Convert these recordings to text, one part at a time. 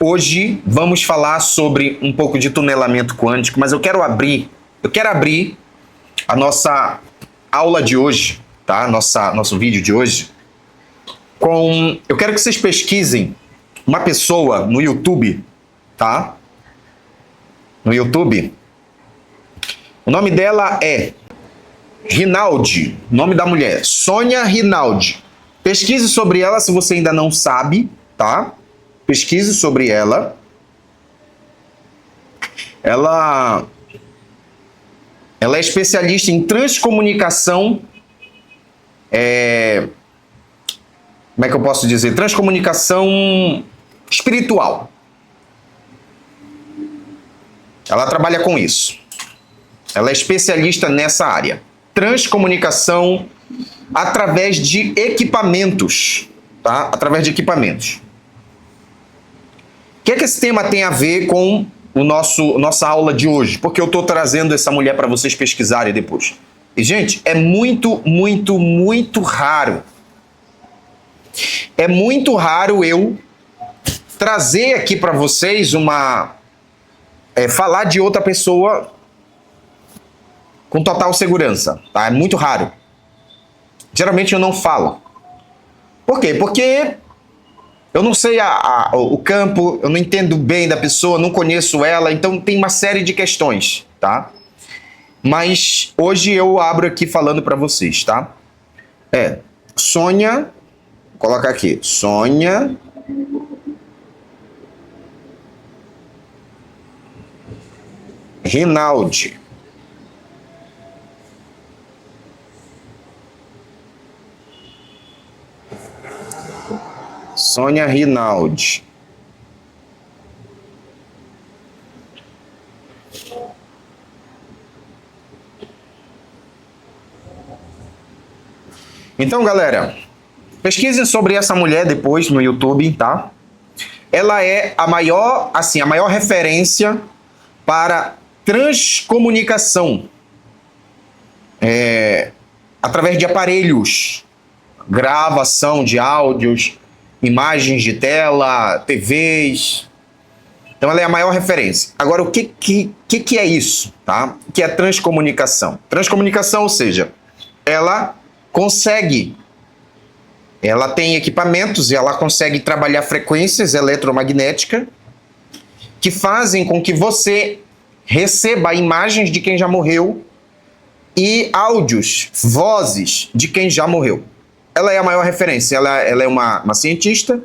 Hoje vamos falar sobre um pouco de tunelamento quântico, mas eu quero abrir a nossa aula de hoje, tá? Nosso vídeo de hoje eu quero que vocês pesquisem uma pessoa no YouTube, tá? No YouTube. O nome dela é Rinaldi, nome da mulher, Sônia Rinaldi. Pesquise sobre ela se você ainda não sabe, tá? Pesquise sobre ela. Ela é especialista em transcomunicação. Como é que eu posso dizer? Transcomunicação espiritual. Ela trabalha com isso. Ela é especialista nessa área. Transcomunicação através de equipamentos, tá? Através de equipamentos. O que é que esse tema tem a ver com nossa aula de hoje? Porque eu estou trazendo essa mulher para vocês pesquisarem depois. E, gente, é muito, muito, muito raro. É muito raro eu trazer aqui para vocês falar de outra pessoa com total segurança, tá? É muito raro. Geralmente eu não falo. Por quê? Porque eu não sei o campo, eu não entendo bem da pessoa, não conheço ela, então tem uma série de questões, tá? Mas hoje eu abro aqui falando para vocês, tá? Sônia, vou colocar aqui, Sônia Rinaldi. Sônia Rinaldi. Então, galera, pesquisem sobre essa mulher depois no YouTube, tá? Ela é a maior referência para transcomunicação através de aparelhos, gravação de áudios, imagens de tela, TVs. Então ela é a maior referência. Agora, o que é isso, tá? O que é transcomunicação? Transcomunicação, ou seja, ela tem equipamentos e ela consegue trabalhar frequências eletromagnéticas que fazem com que você receba imagens de quem já morreu e áudios, vozes de quem já morreu. Ela é a maior referência. Ela é uma cientista,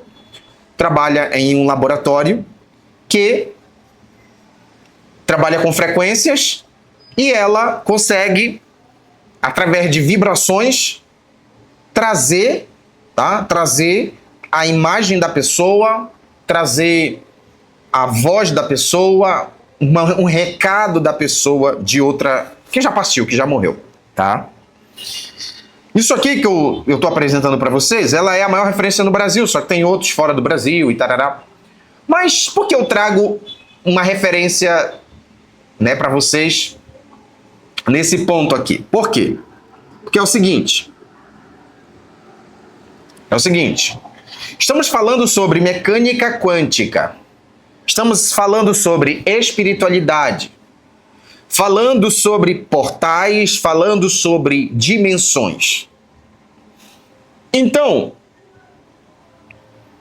trabalha em um laboratório que trabalha com frequências e ela consegue, através de vibrações, trazer a imagem da pessoa, trazer a voz da pessoa, um recado da pessoa de outra que já partiu, que já morreu, tá? Isso aqui que eu estou apresentando para vocês, ela é a maior referência no Brasil, só que tem outros fora do Brasil e tarará. Mas por que eu trago uma referência, né, para vocês nesse ponto aqui? Por quê? Porque é o seguinte, estamos falando sobre mecânica quântica, estamos falando sobre espiritualidade, falando sobre portais, falando sobre dimensões. Então,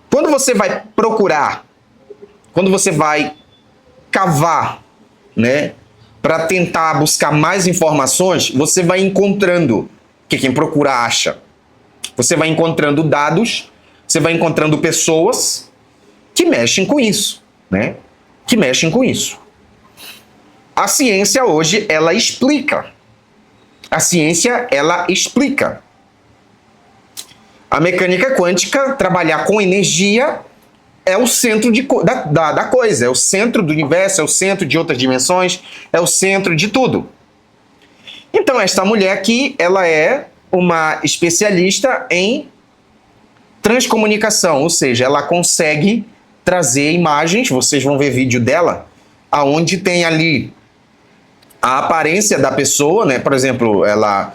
quando você vai procurar, quando você vai cavar, né, para tentar buscar mais informações, você vai encontrando, que quem procura acha. Você vai encontrando dados, você vai encontrando pessoas que mexem com isso, né? Que mexem com isso. A ciência hoje, ela explica. A ciência, ela explica. A mecânica quântica, trabalhar com energia, é o centro da coisa, é o centro do universo, é o centro de outras dimensões, é o centro de tudo. Então, esta mulher aqui, ela é uma especialista em transcomunicação, ou seja, ela consegue trazer imagens, vocês vão ver vídeo dela, aonde tem ali a aparência da pessoa, né? Por exemplo, ela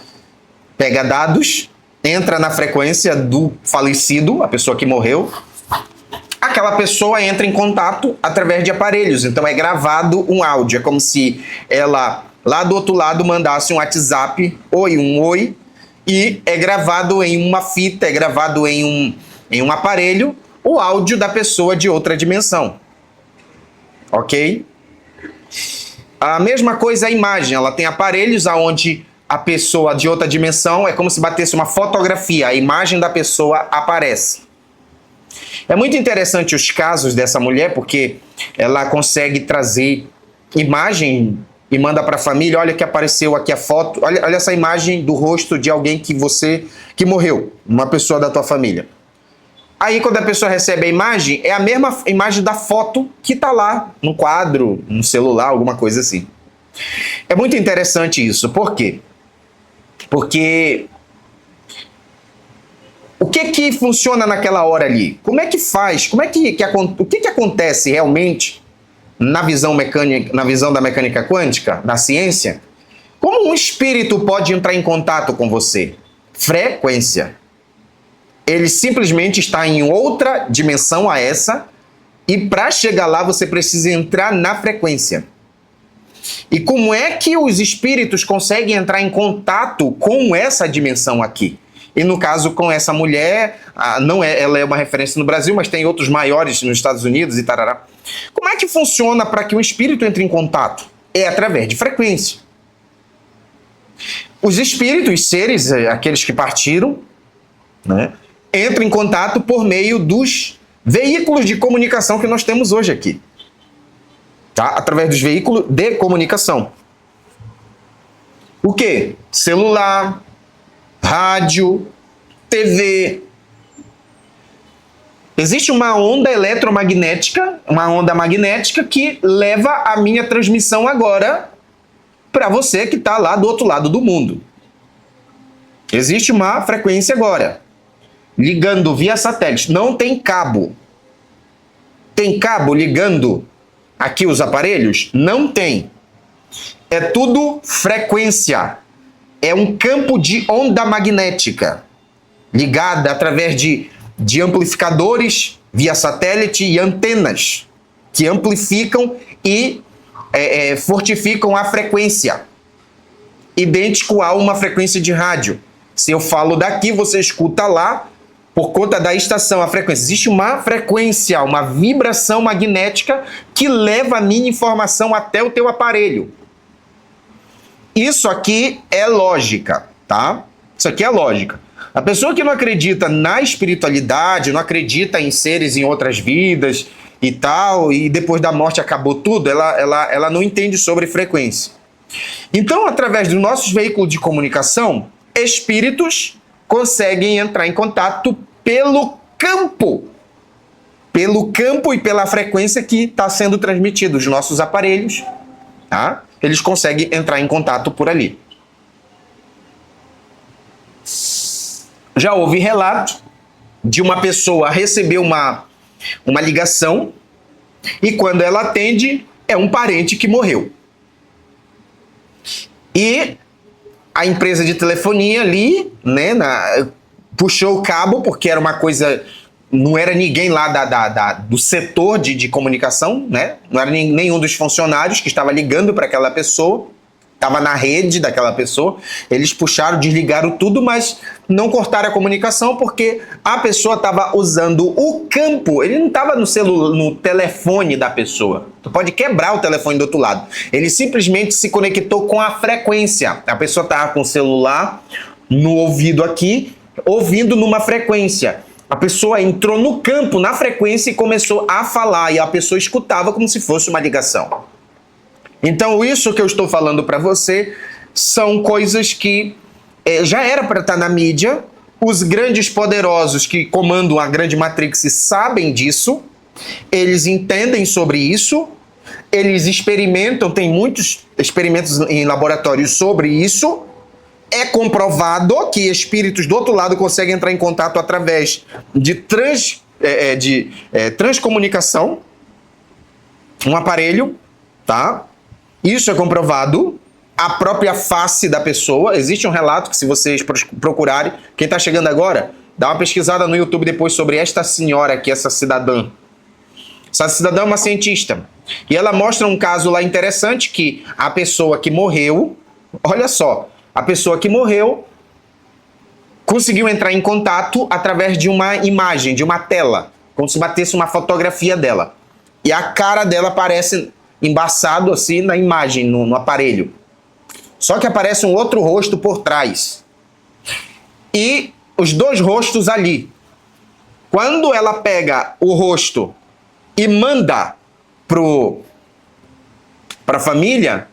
pega dados, entra na frequência do falecido, a pessoa que morreu, aquela pessoa entra em contato através de aparelhos. Então é gravado um áudio. É como se ela, lá do outro lado, mandasse um WhatsApp, um oi, e é gravado em uma fita, é gravado em um aparelho, o áudio da pessoa de outra dimensão. Ok? A mesma coisa a imagem. Ela tem aparelhos onde a pessoa de outra dimensão é como se batesse uma fotografia, a imagem da pessoa aparece. É muito interessante os casos dessa mulher, porque ela consegue trazer imagem e manda para a família: olha que apareceu aqui a foto, olha essa imagem do rosto de alguém que morreu, uma pessoa da tua família. Aí quando a pessoa recebe a imagem, é a mesma imagem da foto que está lá no quadro, no celular, alguma coisa assim. É muito interessante isso. Por quê? Porque o que funciona naquela hora ali? Como é que faz? O que acontece realmente na visão mecânica, na visão da mecânica quântica, na ciência? Como um espírito pode entrar em contato com você? Frequência. Ele simplesmente está em outra dimensão a essa, e para chegar lá você precisa entrar na frequência. E como é que os espíritos conseguem entrar em contato com essa dimensão aqui? E no caso com essa mulher, ela é uma referência no Brasil, mas tem outros maiores nos Estados Unidos e tarará. Como é que funciona para que o espírito entre em contato? É através de frequência. Os espíritos, os seres, aqueles que partiram, né, entram em contato por meio dos veículos de comunicação que nós temos hoje aqui. Tá? Através dos veículos de comunicação. O quê? Celular, rádio, TV. Existe uma onda eletromagnética, uma onda magnética que leva a minha transmissão agora para você que está lá do outro lado do mundo. Existe uma frequência agora, ligando via satélite. Não tem cabo. Tem cabo ligando aqui os aparelhos? Não tem. É tudo frequência. É um campo de onda magnética ligada através de amplificadores via satélite e antenas que amplificam e fortificam a frequência, idêntico a uma frequência de rádio. Se eu falo daqui, você escuta lá por conta da estação, a frequência. Existe uma frequência, uma vibração magnética que leva a minha informação até o teu aparelho. Isso aqui é lógica, tá? Isso aqui é lógica. A pessoa que não acredita na espiritualidade, não acredita em seres em outras vidas e tal, e depois da morte acabou tudo, ela não entende sobre frequência. Então, através dos nossos veículos de comunicação, espíritos conseguem entrar em contato pelo campo e pela frequência que está sendo transmitido, os nossos aparelhos, tá? Eles conseguem entrar em contato por ali. Já houve relato de uma pessoa receber uma ligação e quando ela atende, é um parente que morreu. E a empresa de telefonia ali, né, puxou o cabo, porque era uma coisa, não era ninguém lá do setor de comunicação, né? Não era nenhum dos funcionários que estava ligando para aquela pessoa, estava na rede daquela pessoa. Eles puxaram, desligaram tudo, mas não cortaram a comunicação porque a pessoa estava usando o campo. Ele não estava no telefone da pessoa. Tu pode quebrar o telefone do outro lado. Ele simplesmente se conectou com a frequência. A pessoa estava com o celular no ouvido aqui, ouvindo numa frequência. A pessoa entrou no campo, na frequência, e começou a falar. E a pessoa escutava como se fosse uma ligação. Então, isso que eu estou falando para você são coisas que já era para estar na mídia. Os grandes poderosos que comandam a grande Matrix sabem disso. Eles entendem sobre isso. Eles experimentam, tem muitos experimentos em laboratórios sobre isso. É comprovado que espíritos do outro lado conseguem entrar em contato através de transcomunicação, um aparelho, tá? Isso é comprovado. A própria face da pessoa. Existe um relato que, se vocês procurarem, quem está chegando agora, dá uma pesquisada no YouTube depois sobre esta senhora aqui, essa cidadã, Essa cidadã é uma cientista. E ela mostra um caso lá interessante que a pessoa que morreu, olha só, a pessoa que morreu conseguiu entrar em contato através de uma imagem, de uma tela, como se batesse uma fotografia dela. E a cara dela aparece embaçado assim na imagem, no aparelho. Só que aparece um outro rosto por trás. E os dois rostos ali. Quando ela pega o rosto e manda para a família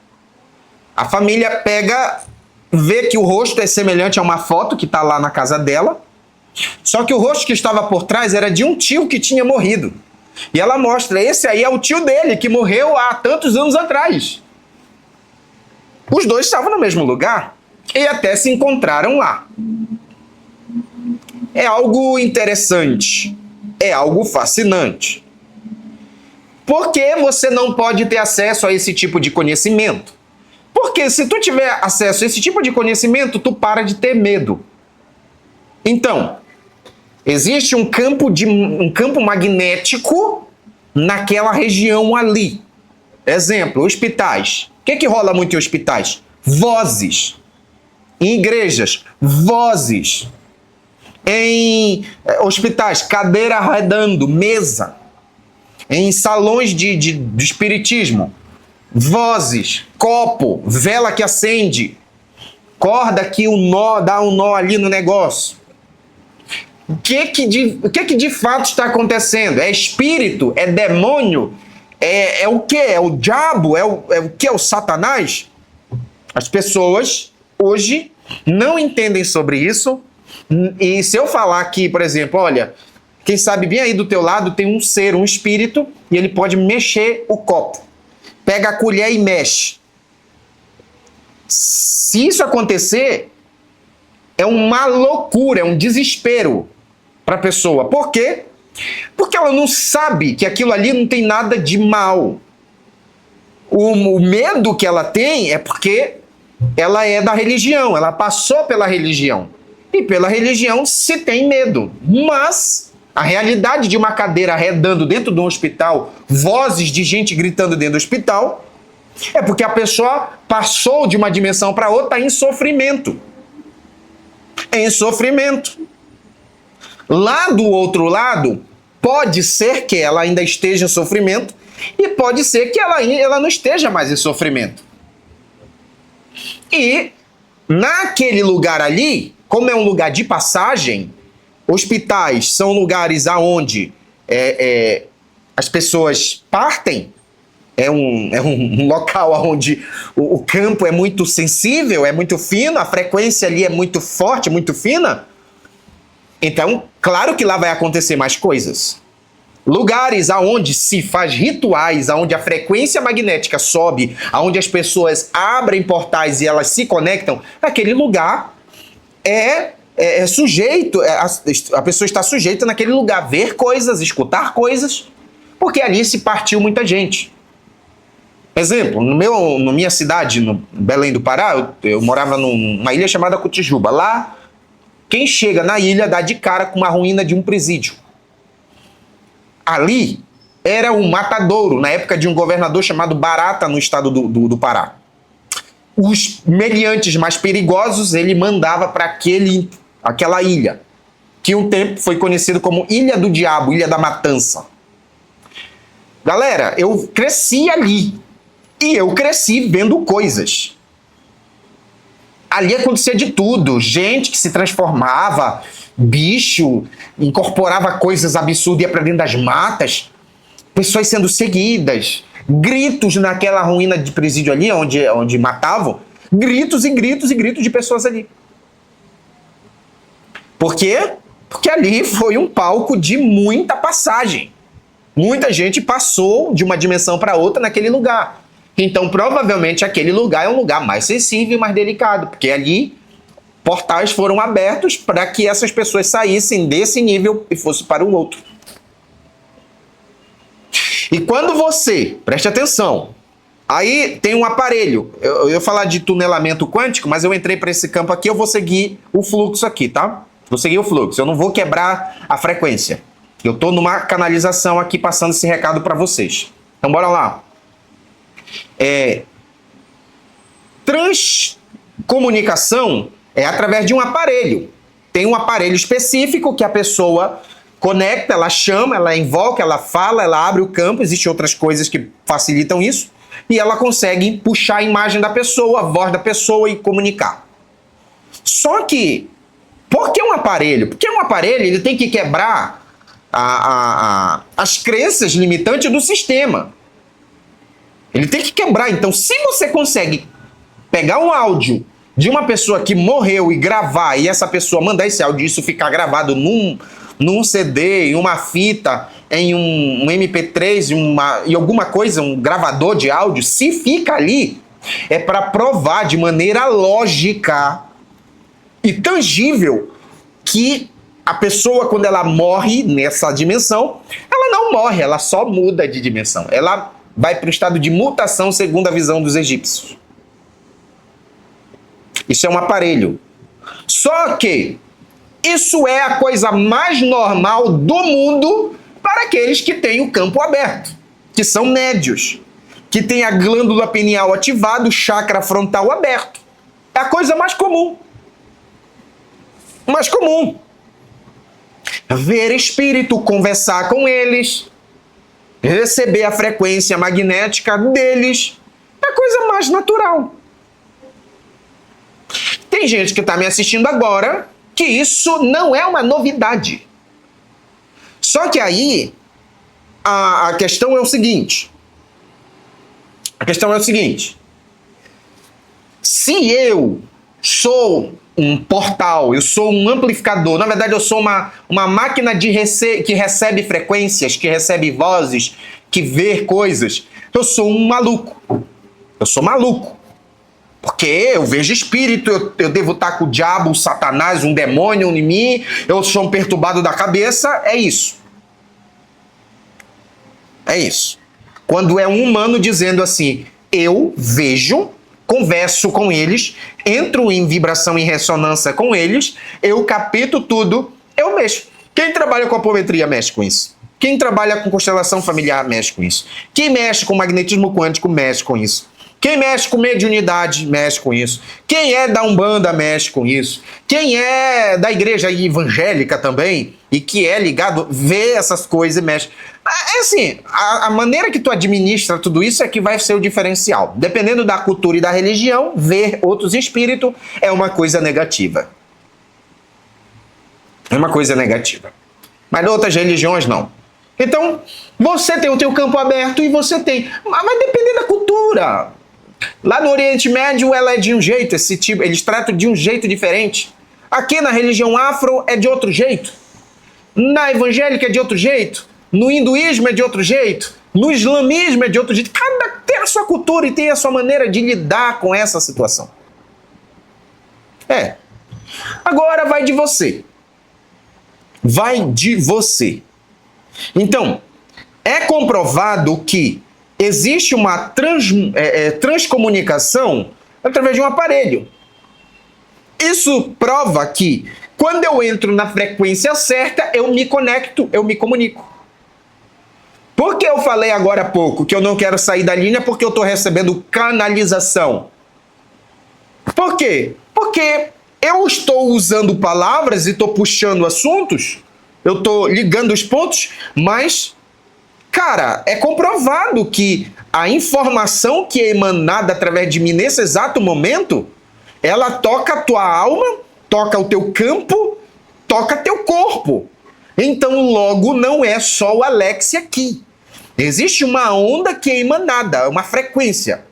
pega, vê que o rosto é semelhante a uma foto que está lá na casa dela, só que o rosto que estava por trás era de um tio que tinha morrido. E ela mostra, esse aí é o tio dele, que morreu há tantos anos atrás. Os dois estavam no mesmo lugar e até se encontraram lá. É algo interessante, é algo fascinante. Por que você não pode ter acesso a esse tipo de conhecimento? Porque se tu tiver acesso a esse tipo de conhecimento, tu para de ter medo. Então, existe um campo magnético naquela região ali. Exemplo, hospitais. O que rola muito em hospitais? Vozes. Em igrejas, vozes. Em hospitais, cadeira arredando, mesa. Em salões de espiritismo, vozes, copo, vela que acende, corda que dá um nó ali no negócio. O que de fato está acontecendo? É espírito? É demônio? É o quê? É o diabo? É o que? É o Satanás? As pessoas hoje não entendem sobre isso. E se eu falar aqui, por exemplo, olha, quem sabe bem aí do teu lado tem um ser, um espírito, e ele pode mexer o copo. Pega a colher e mexe. Se isso acontecer, é uma loucura, é um desespero para a pessoa. Por quê? Porque ela não sabe que aquilo ali não tem nada de mal. O medo que ela tem é porque ela é da religião, ela passou pela religião. E pela religião se tem medo. Mas a realidade de uma cadeira arredando dentro de um hospital, vozes de gente gritando dentro do hospital, é porque a pessoa passou de uma dimensão para outra em sofrimento. Em sofrimento. Lá do outro lado, pode ser que ela ainda esteja em sofrimento e pode ser que ela não esteja mais em sofrimento. E naquele lugar ali, como é um lugar de passagem, hospitais são lugares aonde as pessoas partem, é um local onde o campo é muito sensível, é muito fino, a frequência ali é muito forte, muito fina. Então, claro que lá vai acontecer mais coisas. Lugares aonde se faz rituais, aonde a frequência magnética sobe, aonde as pessoas abrem portais e elas se conectam, aquele lugar é sujeito, a pessoa está sujeita naquele lugar a ver coisas, escutar coisas, porque ali se partiu muita gente. Exemplo, na minha cidade, no Belém do Pará, eu morava numa ilha chamada Cotijuba. Lá, quem chega na ilha dá de cara com uma ruína de um presídio. Ali era um matadouro, na época de um governador chamado Barata, no estado do Pará. Os meliantes mais perigosos ele mandava para aquela ilha, que um tempo foi conhecido como Ilha do Diabo, Ilha da Matança. Galera, eu cresci ali, e eu cresci vendo coisas. Ali acontecia de tudo, gente que se transformava, bicho, incorporava coisas absurdas, ia para dentro das matas, pessoas sendo seguidas, gritos naquela ruína de presídio ali, onde matavam, gritos e gritos e gritos de pessoas ali. Por quê? Porque ali foi um palco de muita passagem. Muita gente passou de uma dimensão para outra naquele lugar. Então, provavelmente, aquele lugar é um lugar mais sensível e mais delicado, porque ali portais foram abertos para que essas pessoas saíssem desse nível e fossem para um outro. E quando você, preste atenção, aí tem um aparelho, eu ia falar de tunelamento quântico, mas eu entrei para esse campo aqui, eu vou seguir o fluxo aqui, tá? Vou seguir o fluxo, eu não vou quebrar a frequência. Eu estou numa canalização aqui passando esse recado para vocês. Então, bora lá. Transcomunicação é através de um aparelho. Tem um aparelho específico que a pessoa conecta, ela chama, ela invoca, ela fala, ela abre o campo. Existem outras coisas que facilitam isso. E ela consegue puxar a imagem da pessoa, a voz da pessoa e comunicar. Só que, por que um aparelho? Porque um aparelho ele tem que quebrar as crenças limitantes do sistema. Ele tem que quebrar. Então, se você consegue pegar um áudio de uma pessoa que morreu e gravar, e essa pessoa mandar esse áudio e isso ficar gravado num CD, em uma fita, em um MP3, em alguma coisa, um gravador de áudio, se fica ali, é para provar de maneira lógica e tangível que a pessoa, quando ela morre nessa dimensão, ela não morre, ela só muda de dimensão. Ela vai para o estado de mutação, segundo a visão dos egípcios. Isso é um aparelho. Só que isso é a coisa mais normal do mundo para aqueles que têm o campo aberto, que são médios, que têm a glândula pineal ativada, o chakra frontal aberto. É a coisa mais comum. Mais comum. Ver espírito, conversar com eles, receber a frequência magnética deles, é a coisa mais natural. Tem gente que está me assistindo agora que isso não é uma novidade. Só que aí a questão é o seguinte. Se eu sou um portal, eu sou um amplificador, na verdade eu sou uma máquina que recebe frequências, que recebe vozes, que vê coisas, eu sou um maluco. Eu sou maluco. Porque eu vejo espírito, eu devo estar com o diabo, o satanás, um demônio em mim, eu sou um perturbado da cabeça, é isso. É isso. Quando é um humano dizendo assim, eu vejo, converso com eles, entro em vibração e ressonância com eles, eu capto tudo, eu mexo. Quem trabalha com apometria mexe com isso. Quem trabalha com constelação familiar mexe com isso. Quem mexe com magnetismo quântico mexe com isso. Quem mexe com mediunidade mexe com isso. Quem é da Umbanda mexe com isso. Quem é da igreja evangélica também e que é ligado, vê essas coisas e mexe. É assim, a maneira que tu administra tudo isso é que vai ser o diferencial. Dependendo da cultura e da religião, ver outros espíritos é uma coisa negativa. É uma coisa negativa. Mas outras religiões não. Então, você tem o teu campo aberto e você tem. Mas vai depender da cultura. Lá no Oriente Médio ela é de um jeito, esse tipo, eles tratam de um jeito diferente. Aqui na religião afro é de outro jeito. Na evangélica é de outro jeito. No hinduísmo é de outro jeito. No islamismo é de outro jeito. Cada tem a sua cultura e tem a sua maneira de lidar com essa situação. Agora vai de você. Vai de você. Então, é comprovado que existe uma transcomunicação através de um aparelho. Isso prova que quando eu entro na frequência certa, eu me conecto, eu me comunico. Por que eu falei agora há pouco que eu não quero sair da linha porque eu estou recebendo canalização? Por quê? Porque eu estou usando palavras e estou puxando assuntos, eu estou ligando os pontos, mas, cara, é comprovado que a informação que é emanada através de mim nesse exato momento, ela toca a tua alma, toca o teu campo, toca teu corpo. Então, logo, não é só o Alex aqui. Existe uma onda que é emanada, uma frequência.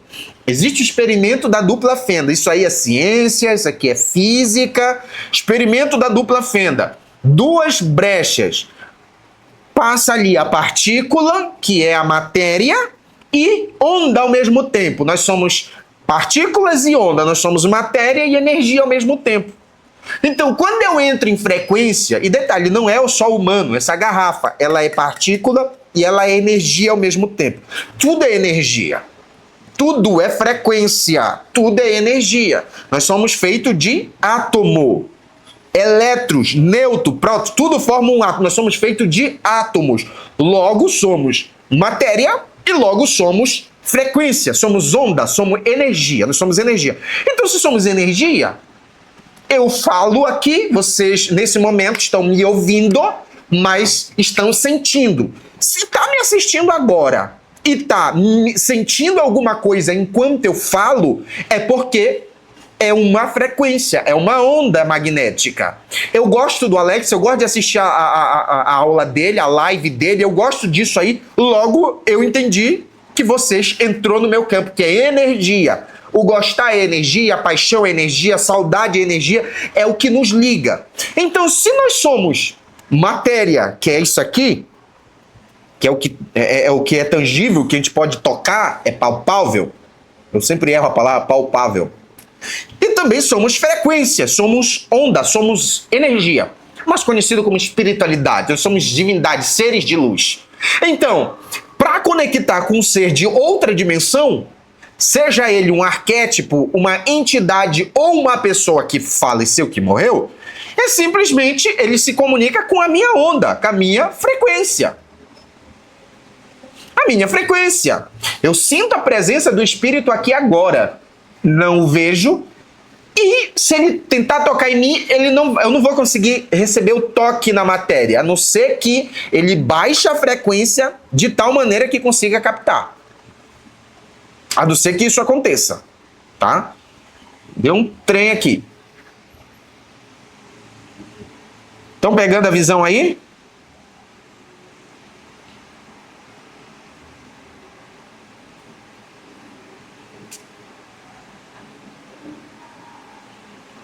Existe o experimento da dupla fenda. Isso aí é ciência, isso aqui é física. Experimento da dupla fenda. 2 brechas. Passa ali a partícula, que é a matéria, e onda ao mesmo tempo. Nós somos partículas e onda, nós somos matéria e energia ao mesmo tempo. Então, quando eu entro em frequência, e detalhe, não é só humano, essa garrafa, ela é partícula e ela é energia ao mesmo tempo. Tudo é energia. Tudo é frequência. Tudo é energia. Nós somos feitos de átomo. elétrons, nêutrons, prótons, tudo forma um átomo. Nós somos feitos de átomos. Logo somos matéria e logo somos frequência, somos onda, somos energia. Nós somos energia. Então, se somos energia, eu falo aqui, vocês nesse momento estão me ouvindo, mas estão sentindo. Se está me assistindo agora e está sentindo alguma coisa enquanto eu falo, é porque é uma frequência, é uma onda magnética. Eu gosto do Alex, eu gosto de assistir a aula dele, a live dele, eu gosto disso aí. Logo, eu entendi que vocês entrou no meu campo, que é energia. O gostar é energia, a paixão é energia, a saudade é energia, é o que nos liga. Então, se nós somos matéria, que é isso aqui, que é o que é tangível, que a gente pode tocar, é palpável. Eu sempre erro a palavra palpável. E também somos frequência, somos onda, somos energia, mais conhecido como espiritualidade. Nós somos divindade, seres de luz. Então, para conectar com um ser de outra dimensão, seja ele um arquétipo, uma entidade ou uma pessoa que faleceu, que morreu, é simplesmente ele se comunica com a minha onda, com a minha frequência. A minha frequência. Eu sinto a presença do espírito aqui agora. Não o vejo. E se ele tentar tocar em mim, eu não vou conseguir receber o toque na matéria, a não ser que ele baixe a frequência de tal maneira que consiga captar. A não ser que isso aconteça, tá? Deu um trem aqui. Estão pegando a visão aí?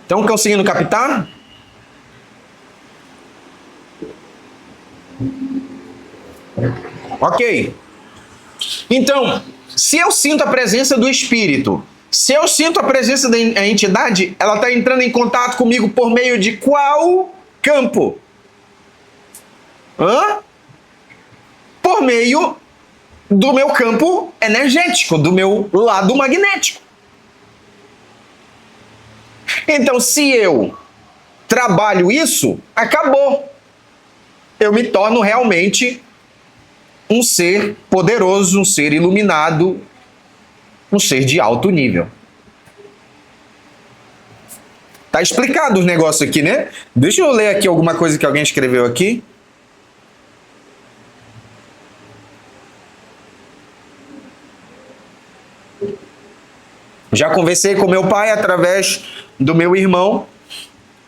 Estão conseguindo captar? Ok. Então, se eu sinto a presença do espírito, se eu sinto a presença da entidade, ela está entrando em contato comigo por meio de qual campo? Por meio do meu campo energético, do meu lado magnético. Então, se eu trabalho isso, acabou. Eu me torno realmente um ser poderoso, um ser iluminado, um ser de alto nível. Tá explicado os negócios aqui, né? Deixa eu ler aqui alguma coisa que alguém escreveu aqui. Já conversei com meu pai através do meu irmão,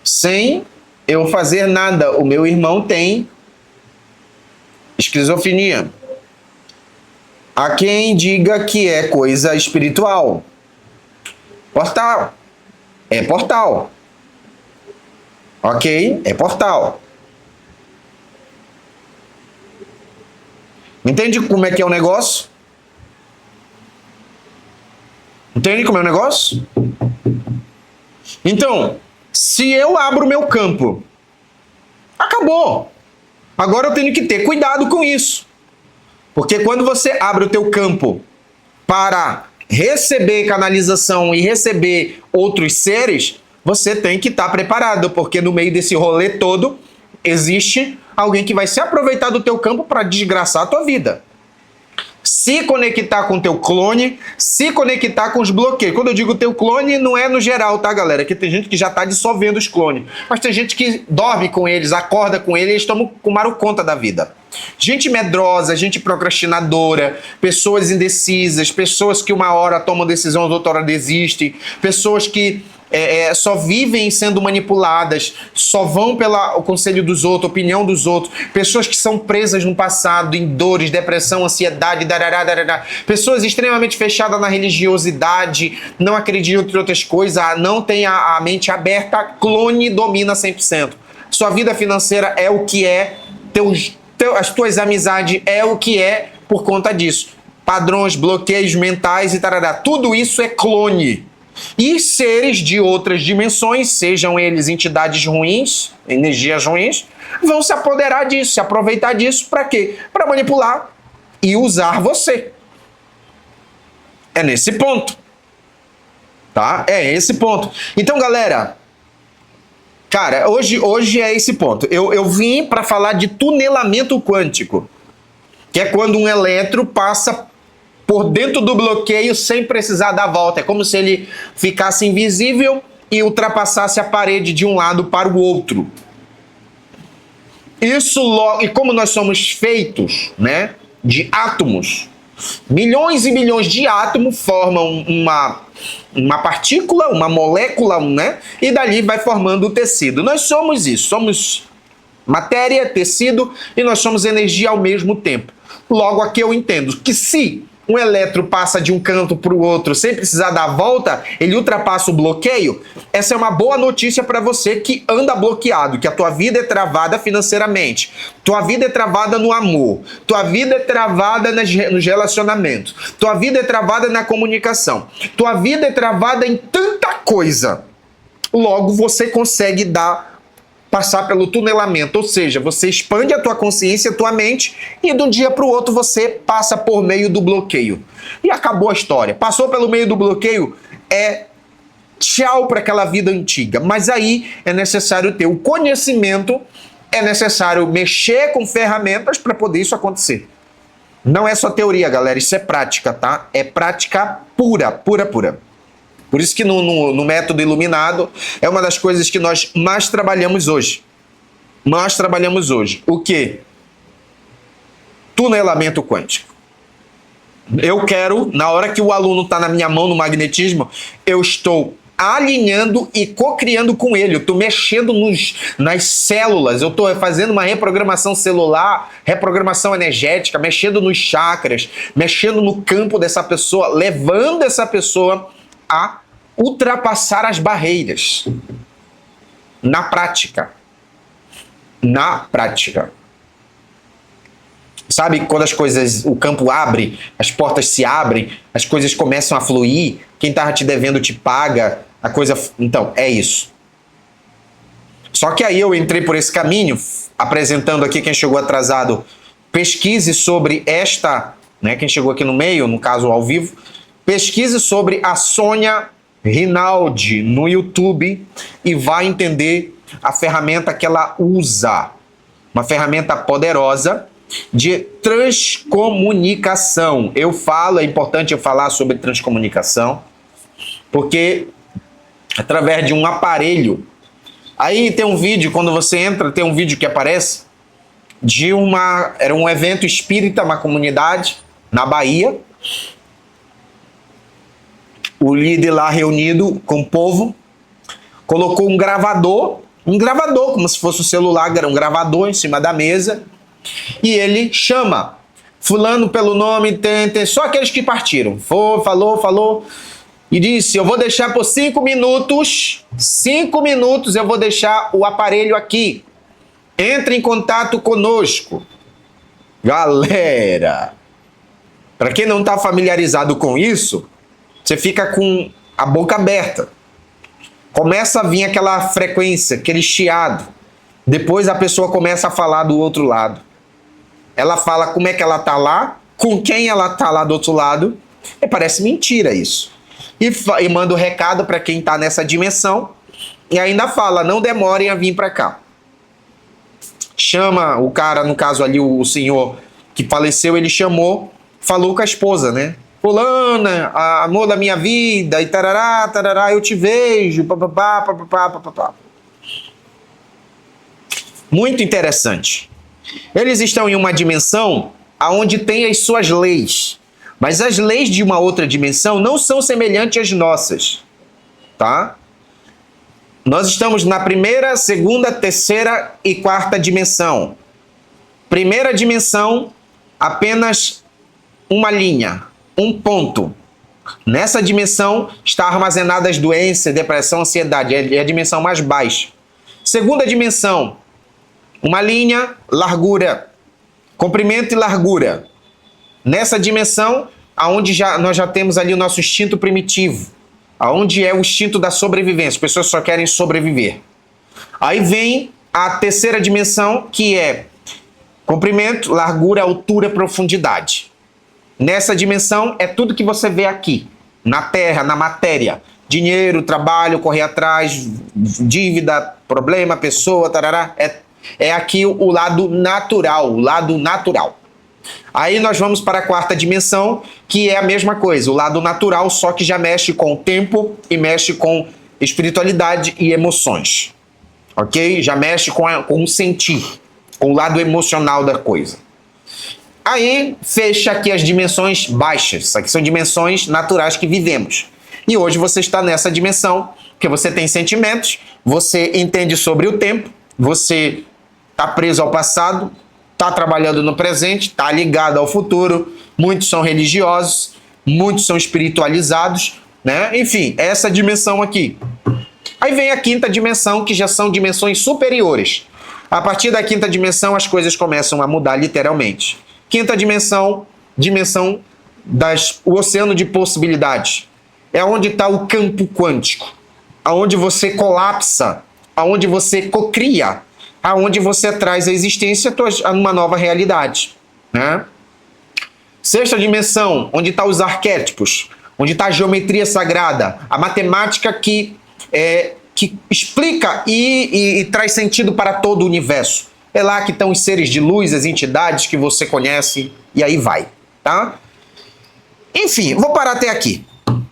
sem eu fazer nada. O meu irmão tem esquizofrenia. Há quem diga que é coisa espiritual. Portal. É portal. Ok? É portal. Entende como é que é o negócio? Entende como é o negócio? Então, se eu abro meu campo, acabou. Agora eu tenho que ter cuidado com isso. Porque quando você abre o teu campo para receber canalização e receber outros seres, você tem que estar preparado, porque no meio desse rolê todo existe alguém que vai se aproveitar do teu campo para desgraçar a tua vida. Se conectar com o teu clone, se conectar com os bloqueios. Quando eu digo teu clone, não é no geral, tá, galera? Que tem gente que já está dissolvendo os clones. Mas tem gente que dorme com eles, acorda com eles, eles tomaram conta da vida. Gente medrosa, gente procrastinadora, pessoas indecisas, pessoas que uma hora tomam decisão, outra hora desistem, pessoas que só vivem sendo manipuladas, só vão pelo conselho dos outros, opinião dos outros, pessoas que são presas no passado, em dores, depressão, ansiedade, pessoas extremamente fechadas na religiosidade, não acreditam em outras coisas, não têm a mente aberta, clone domina 100%. Sua vida financeira é o que é, as tuas amizades é o que é por conta disso. Padrões, bloqueios mentais e tudo isso é clone. E seres de outras dimensões, sejam eles entidades ruins, energias ruins, vão se apoderar disso, se aproveitar disso para quê? Para manipular e usar você. É nesse ponto. Tá? É esse ponto. Então, galera, Cara, hoje é esse ponto. Eu vim para falar de tunelamento quântico, que é quando um elétron passa por dentro do bloqueio sem precisar dar volta. É como se ele ficasse invisível e ultrapassasse a parede de um lado para o outro. E como nós somos feitos, né, de átomos, milhões e milhões de átomos formam uma partícula, uma molécula, né, e dali vai formando o tecido. Nós somos isso, somos matéria, tecido, e nós somos energia ao mesmo tempo. Logo aqui eu entendo que se um elétron passa de um canto para o outro sem precisar dar a volta, ele ultrapassa o bloqueio. Essa é uma boa notícia para você que anda bloqueado, que a tua vida é travada financeiramente, tua vida é travada no amor, tua vida é travada nos relacionamentos, tua vida é travada na comunicação, tua vida é travada em tanta coisa. Logo você consegue passar pelo tunelamento, ou seja, você expande a tua consciência, a tua mente, e de um dia para o outro você passa por meio do bloqueio. E acabou a história. Passou pelo meio do bloqueio, tchau para aquela vida antiga. Mas aí é necessário ter o conhecimento, é necessário mexer com ferramentas para poder isso acontecer. Não é só teoria, galera, isso é prática, tá? É prática pura, pura, pura. Por isso que no método iluminado é uma das coisas que nós mais trabalhamos hoje. O quê? Tunelamento quântico. Eu quero, na hora que o aluno está na minha mão no magnetismo, eu estou alinhando e co-criando com ele. Eu estou mexendo nas células, eu estou fazendo uma reprogramação celular, reprogramação energética, mexendo nos chakras, mexendo no campo dessa pessoa, levando essa pessoa a ultrapassar as barreiras. Na prática. Sabe quando as coisas, o campo abre, as portas se abrem, as coisas começam a fluir, quem estava te devendo te paga, a coisa... Então, é isso. Só que aí eu entrei por esse caminho, apresentando aqui quem chegou atrasado, pesquise sobre esta, né, quem chegou aqui no meio, no caso ao vivo, pesquise sobre a Sônia Rinaldi no YouTube e vai entender a ferramenta que ela usa. Uma ferramenta poderosa de transcomunicação. É importante eu falar sobre transcomunicação, porque através de um aparelho. Aí tem um vídeo, quando você entra, tem um vídeo que aparece era um evento espírita, uma comunidade na Bahia. O líder lá reunido com o povo, colocou um gravador, como se fosse um celular, um gravador em cima da mesa, e ele chama fulano pelo nome, tem só aqueles que partiram. Falou, e disse, eu vou deixar por 5 minutos eu vou deixar o aparelho aqui. Entre em contato conosco. Galera, para quem não está familiarizado com isso, você fica com a boca aberta. Começa a vir aquela frequência, aquele chiado. Depois a pessoa começa a falar do outro lado. Ela fala como é que ela tá lá, com quem ela tá lá do outro lado. E parece mentira isso. E manda o recado para quem tá nessa dimensão. E ainda fala, não demorem a vir para cá. Chama o cara, no caso ali, o senhor que faleceu, ele chamou, falou com a esposa, né? Fulana, amor da minha vida, e tarará, eu te vejo, papapá. Muito interessante. Eles estão em uma dimensão onde tem as suas leis, mas as leis de uma outra dimensão não são semelhantes às nossas, tá? Nós estamos na primeira, segunda, terceira e quarta dimensão. Primeira dimensão, apenas uma linha, um ponto. Nessa dimensão está armazenada as doenças, depressão, ansiedade. É a dimensão mais baixa. Segunda dimensão, uma linha, largura, comprimento e largura. Nessa dimensão, aonde nós já temos ali o nosso instinto primitivo, aonde é o instinto da sobrevivência. As pessoas só querem sobreviver. Aí vem a terceira dimensão, que é comprimento, largura, altura, profundidade. Nessa dimensão é tudo que você vê aqui, na Terra, na matéria. dinheiro, trabalho, correr atrás, dívida, problema, pessoa, tarará. É aqui o lado natural, o lado natural. Aí nós vamos para a quarta dimensão, que é a mesma coisa, o lado natural, só que já mexe com o tempo e mexe com espiritualidade e emoções. Ok? Já mexe com o sentir, com o lado emocional da coisa. Aí fecha aqui as dimensões baixas. Isso aqui são dimensões naturais que vivemos. E hoje você está nessa dimensão, que você tem sentimentos, você entende sobre o tempo, você está preso ao passado, está trabalhando no presente, está ligado ao futuro. Muitos são religiosos, muitos são espiritualizados, né? Enfim, essa dimensão aqui. Aí vem a quinta dimensão, que já são dimensões superiores. A partir da quinta dimensão, as coisas começam a mudar literalmente. Quinta dimensão, o oceano de possibilidades. É onde está o campo quântico. Aonde você colapsa, aonde você cocria, aonde você traz a existência a uma nova realidade, né? Sexta dimensão, onde estão os arquétipos, onde está a geometria sagrada, a matemática que explica e traz sentido para todo o universo. É lá que estão os seres de luz, as entidades que você conhece, e aí vai, tá? Enfim, vou parar até aqui.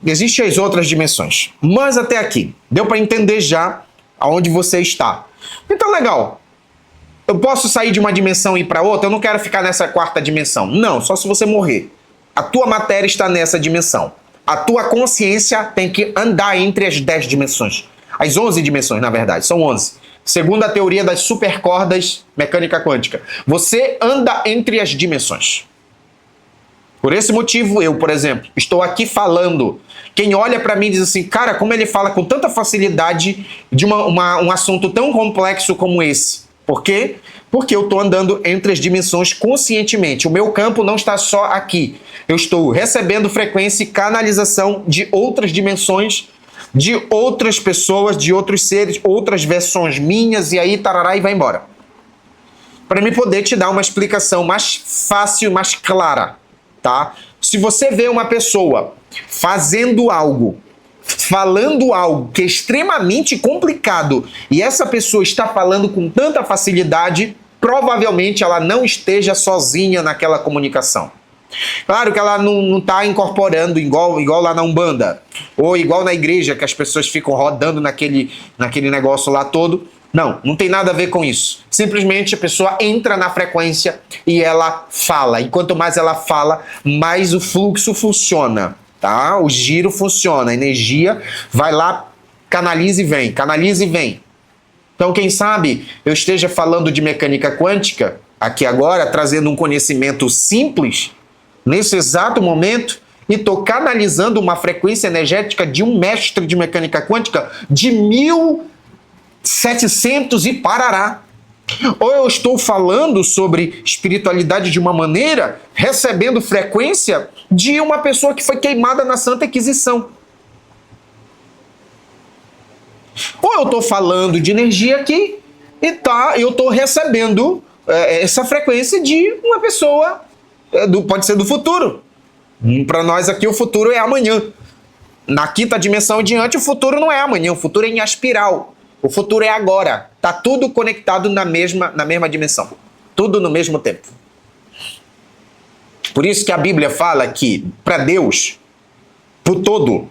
Existem as outras dimensões, mas até aqui. Deu para entender já aonde você está. Então, legal. Eu posso sair de uma dimensão e ir para outra? Eu não quero ficar nessa quarta dimensão. Não, só se você morrer. A tua matéria está nessa dimensão. A tua consciência tem que andar entre as 10 dimensões. As 11 dimensões, na verdade, são 11. Segundo a teoria das supercordas mecânica quântica. Você anda entre as dimensões. Por esse motivo, eu, por exemplo, estou aqui falando. Quem olha para mim diz assim, cara, como ele fala com tanta facilidade de um assunto tão complexo como esse. Por quê? Porque eu estou andando entre as dimensões conscientemente. O meu campo não está só aqui. Eu estou recebendo frequência e canalização de outras dimensões, de outras pessoas, de outros seres, outras versões minhas, e aí tarará e vai embora. Para mim poder te dar uma explicação mais fácil, mais clara, tá? Se você vê uma pessoa fazendo algo, falando algo que é extremamente complicado, e essa pessoa está falando com tanta facilidade, provavelmente ela não esteja sozinha naquela comunicação. Claro que ela não está incorporando igual lá na Umbanda, ou igual na igreja, que as pessoas ficam rodando naquele negócio lá todo. Não tem nada a ver com isso. Simplesmente a pessoa entra na frequência e ela fala. E quanto mais ela fala, mais o fluxo funciona, tá? O giro funciona, a energia vai lá, canaliza e vem, canaliza e vem. Então, quem sabe eu esteja falando de mecânica quântica aqui agora, trazendo um conhecimento simples, nesse exato momento, e estou canalizando uma frequência energética de um mestre de mecânica quântica de 1700 e parará. Ou eu estou falando sobre espiritualidade de uma maneira, recebendo frequência de uma pessoa que foi queimada na Santa Inquisição. Ou eu estou falando de energia aqui e eu estou recebendo essa frequência de uma pessoa, pode ser do futuro. Para nós aqui o futuro é amanhã. Na quinta dimensão em diante o futuro não é amanhã, o futuro é em espiral. O futuro é agora. Está tudo conectado na mesma dimensão. Tudo no mesmo tempo. Por isso que a Bíblia fala que, para Deus, por todo,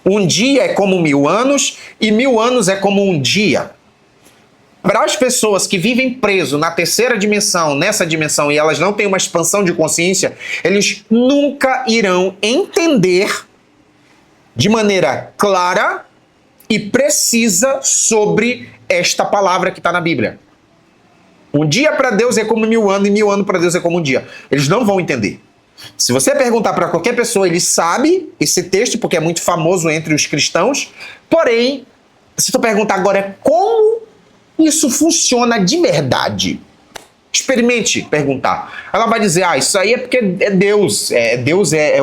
um dia é como 1000 anos e 1000 anos é como um dia. Para as pessoas que vivem preso na terceira dimensão, nessa dimensão, e elas não têm uma expansão de consciência, eles nunca irão entender de maneira clara e precisa sobre esta palavra que está na Bíblia. Um dia para Deus é como 1000 anos e 1000 anos para Deus é como um dia. Eles não vão entender. Se você perguntar para qualquer pessoa, ele sabe esse texto, porque é muito famoso entre os cristãos. Porém, se tu perguntar agora como isso funciona de verdade, experimente perguntar. Ela vai dizer, isso aí é porque é Deus. Deus é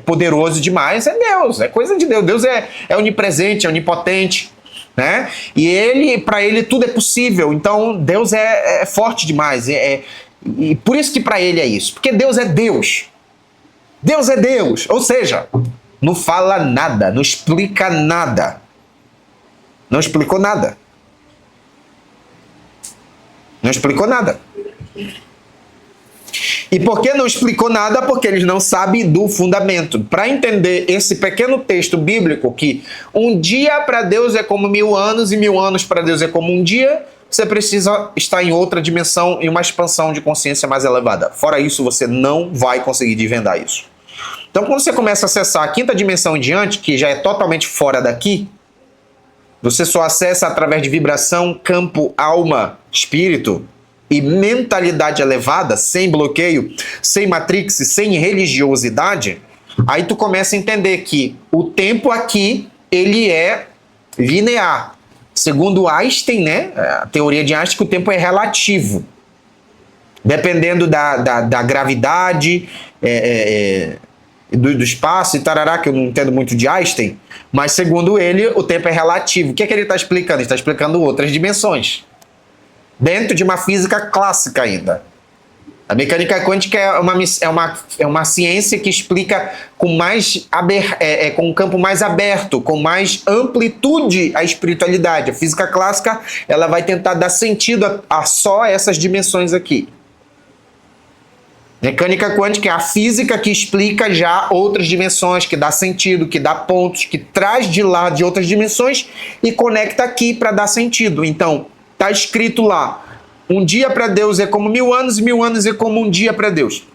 poderoso demais, é Deus, é coisa de Deus. Deus é onipresente, é onipotente, né? E para ele tudo é possível. Então Deus é forte demais. E por isso que para ele é isso. Porque Deus é Deus. Deus é Deus. Ou seja, Não fala nada, não explica nada. Não explicou nada. Não explicou nada. E por que não explicou nada? Porque eles não sabem do fundamento. Para entender esse pequeno texto bíblico, que um dia para Deus é como 1000 anos e 1000 anos para Deus é como um dia, você precisa estar em outra dimensão, em uma expansão de consciência mais elevada. Fora isso, você não vai conseguir desvendar isso. Então, quando você começa a acessar a quinta dimensão em diante, que já é totalmente fora daqui, você só acessa através de vibração, campo, alma, espírito e mentalidade elevada, sem bloqueio, sem matrix, sem religiosidade. Aí tu começa a entender que o tempo aqui, ele é linear. Segundo Einstein, né, a teoria de Einstein, que o tempo é relativo. Dependendo da gravidade, do espaço e tarará, que eu não entendo muito de Einstein, mas segundo ele, o tempo é relativo. O que é que ele está explicando? Ele está explicando outras dimensões. Dentro de uma física clássica ainda. A mecânica quântica é uma ciência que explica com com um campo mais aberto, com mais amplitude a espiritualidade. A física clássica, ela vai tentar dar sentido a só essas dimensões aqui. Mecânica quântica é a física que explica já outras dimensões, que dá sentido, que dá pontos, que traz de lá de outras dimensões e conecta aqui para dar sentido. Então, está escrito lá, um dia para Deus é como 1000 anos e 1000 anos é como um dia para Deus.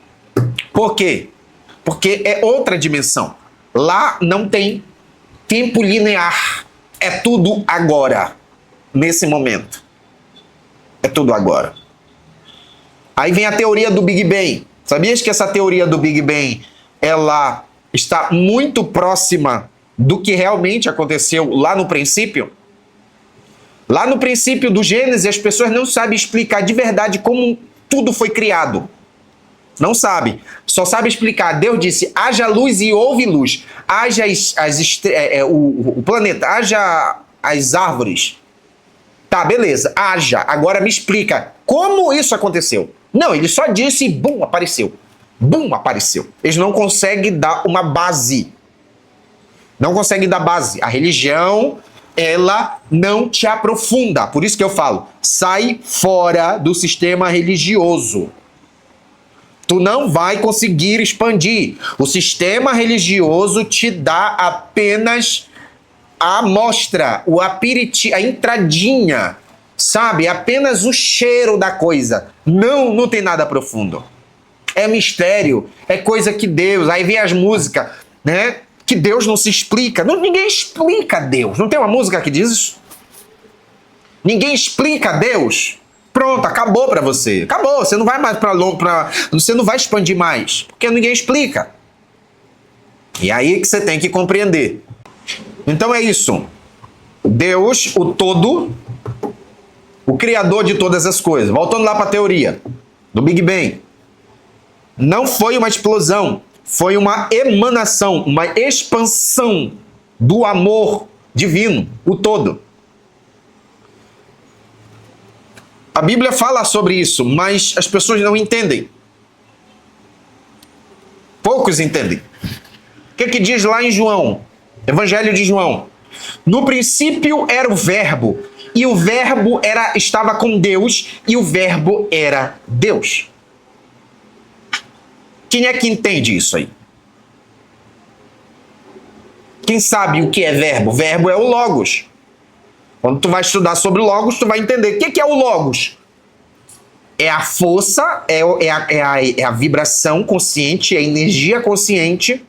Por quê? Porque é outra dimensão. Lá não tem tempo linear. É tudo agora, nesse momento. É tudo agora. Aí vem a teoria do Big Bang. Sabias que essa teoria do Big Bang, ela está muito próxima do que realmente aconteceu lá no princípio? Lá no princípio do Gênesis, as pessoas não sabem explicar de verdade como tudo foi criado. Não sabe. Só sabe explicar. Deus disse, haja luz e houve luz. Haja o planeta, haja as árvores. Tá, beleza, haja. Agora me explica como isso aconteceu. Não, ele só disse e bum, apareceu. Bum, apareceu. Eles não conseguem dar uma base. Não conseguem dar base. A religião, ela não te aprofunda. Por isso que eu falo, sai fora do sistema religioso. Tu não vai conseguir expandir. O sistema religioso te dá apenas a amostra, o aperitivo, a entradinha, sabe? Apenas o cheiro da coisa. Não tem nada profundo. É mistério, é coisa que Deus... Aí vem as músicas, né? Que Deus não se explica. Ninguém explica Deus. Não tem uma música que diz isso? Ninguém explica Deus. Pronto, acabou pra você. Acabou, você não vai mais pra longe, você não vai expandir mais, porque ninguém explica. E aí que você tem que compreender. Então é isso. Deus, o todo, o criador de todas as coisas. Voltando lá para a teoria do Big Bang. Não foi uma explosão, foi uma emanação, uma expansão do amor divino, o todo. A Bíblia fala sobre isso, mas as pessoas não entendem. Poucos entendem. O que diz lá em João? Evangelho de João. No princípio era o verbo, e o verbo estava com Deus, e o verbo era Deus. Quem é que entende isso aí? Quem sabe o que é verbo? Verbo é o Logos. Quando tu vai estudar sobre o Logos, tu vai entender. O que é o Logos? É a força, é a vibração consciente, é a energia consciente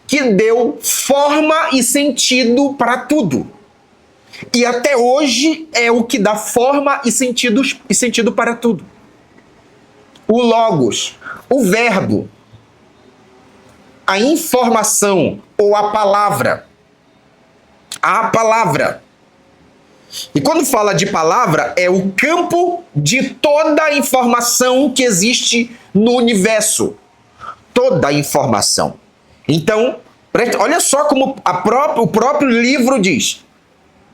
que deu forma e sentido para tudo. E até hoje é o que dá forma e sentido para tudo. O Logos, o verbo, a informação ou a palavra. A palavra. E quando fala de palavra, é o campo de toda a informação que existe no universo. Toda a informação. Então, olha só como o próprio livro diz.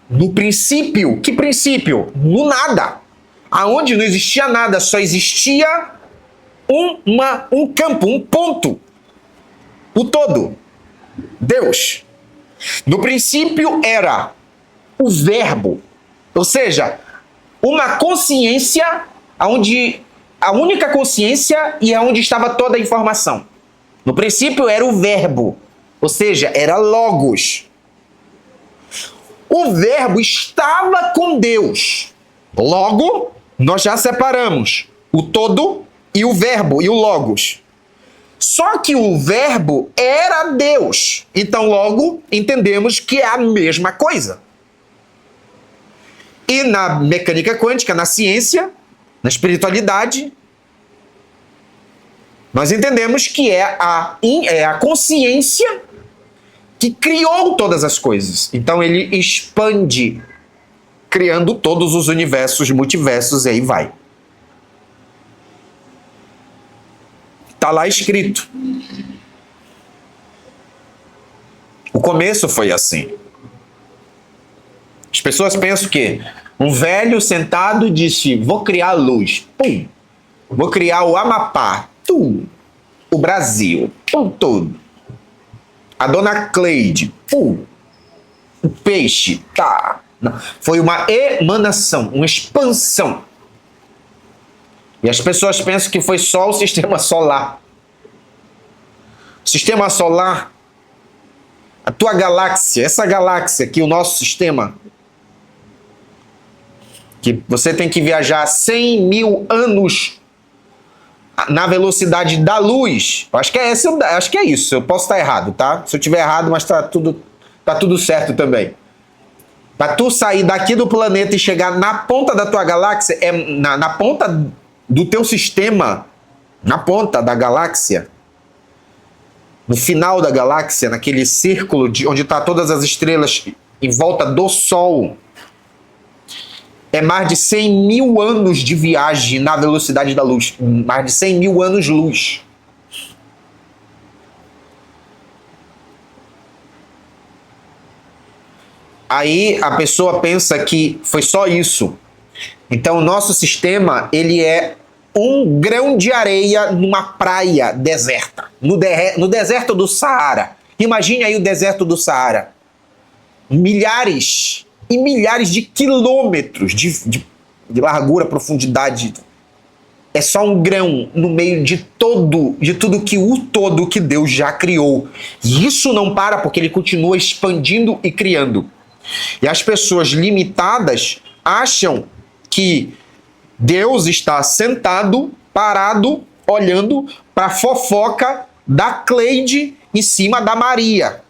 No princípio, que princípio? No nada. Aonde não existia nada, só existia um campo, um ponto. O todo. Deus. No princípio era o verbo, ou seja, uma consciência onde a única consciência e onde estava toda a informação. No princípio era o verbo, ou seja, era logos. O verbo estava com Deus. Logo, nós já separamos o todo e o verbo e o logos. Só que o verbo era Deus. Então, logo, entendemos que é a mesma coisa. E na mecânica quântica, na ciência, na espiritualidade, nós entendemos que é a consciência que criou todas as coisas. Então ele expande, criando todos os universos, multiversos, e aí vai. Está lá escrito. O começo foi assim. As pessoas pensam que um velho sentado disse, vou criar a luz. Pum. Vou criar o Amapá. Tum. O Brasil. Pum, todo. A dona Cleide. Pum. O peixe. Tá. Não. Foi uma emanação, uma expansão. E as pessoas pensam que foi só o sistema solar. O sistema solar, a tua galáxia, essa galáxia aqui, o nosso sistema, que você tem que viajar 100 mil anos na velocidade da luz. Acho que é isso. Eu posso estar errado, tá? Se eu estiver errado, mas tá tudo certo também. Para tu sair daqui do planeta e chegar na ponta da tua galáxia, na ponta do teu sistema, na ponta da galáxia, no final da galáxia, naquele círculo onde está todas as estrelas em volta do Sol, é mais de 100 mil anos de viagem na velocidade da luz. Mais de 100 mil anos-luz. Aí a pessoa pensa que foi só isso. Então o nosso sistema, ele é um grão de areia numa praia deserta. No deserto do Saara. Imagine aí o deserto do Saara. Milhares e milhares de quilômetros de largura, profundidade. É só um grão no meio de tudo que Deus já criou. E isso não para porque ele continua expandindo e criando. E as pessoas limitadas acham que Deus está sentado, parado, olhando para a fofoca da Cleide em cima da Maria.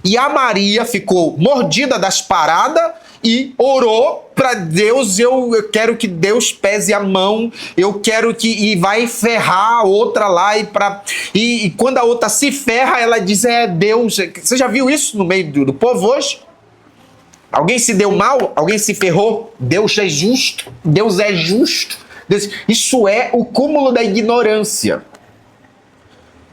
E a Maria ficou mordida das paradas e orou para Deus. Eu quero que Deus pese a mão. Eu quero que... E vai ferrar a outra lá. E quando a outra se ferra, ela diz, Deus... Você já viu isso no meio do povo hoje? Alguém se deu mal? Alguém se ferrou? Deus é justo. Deus é justo. Isso é o cúmulo da ignorância.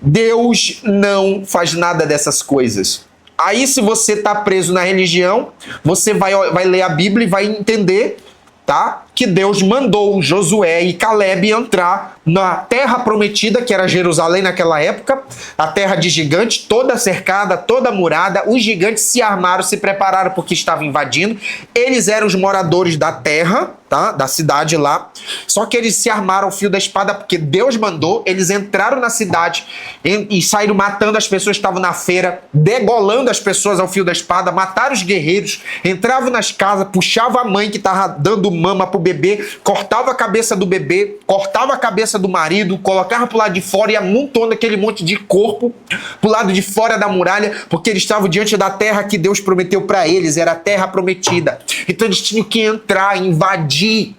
Deus não faz nada dessas coisas. Aí, se você está preso na religião, você vai ler a Bíblia e vai entender, tá? Que Deus mandou Josué e Caleb entrar na terra prometida, que era Jerusalém naquela época, a terra de gigantes, toda cercada, toda murada. Os gigantes se armaram, se prepararam porque estavam invadindo. Eles eram os moradores da terra, tá? Da cidade lá. Só que eles se armaram ao fio da espada porque Deus mandou. Eles entraram na cidade e saíram matando as pessoas que estavam na feira, degolando as pessoas ao fio da espada, mataram os guerreiros, entravam nas casas, puxavam a mãe que estava dando mama pro bebê, cortava a cabeça do bebê, cortava a cabeça do marido, colocava pro lado de fora e amontoando aquele monte de corpo pro lado de fora da muralha, porque eles estavam diante da terra que Deus prometeu para eles, era a terra prometida. Então eles tinham que entrar, invadir.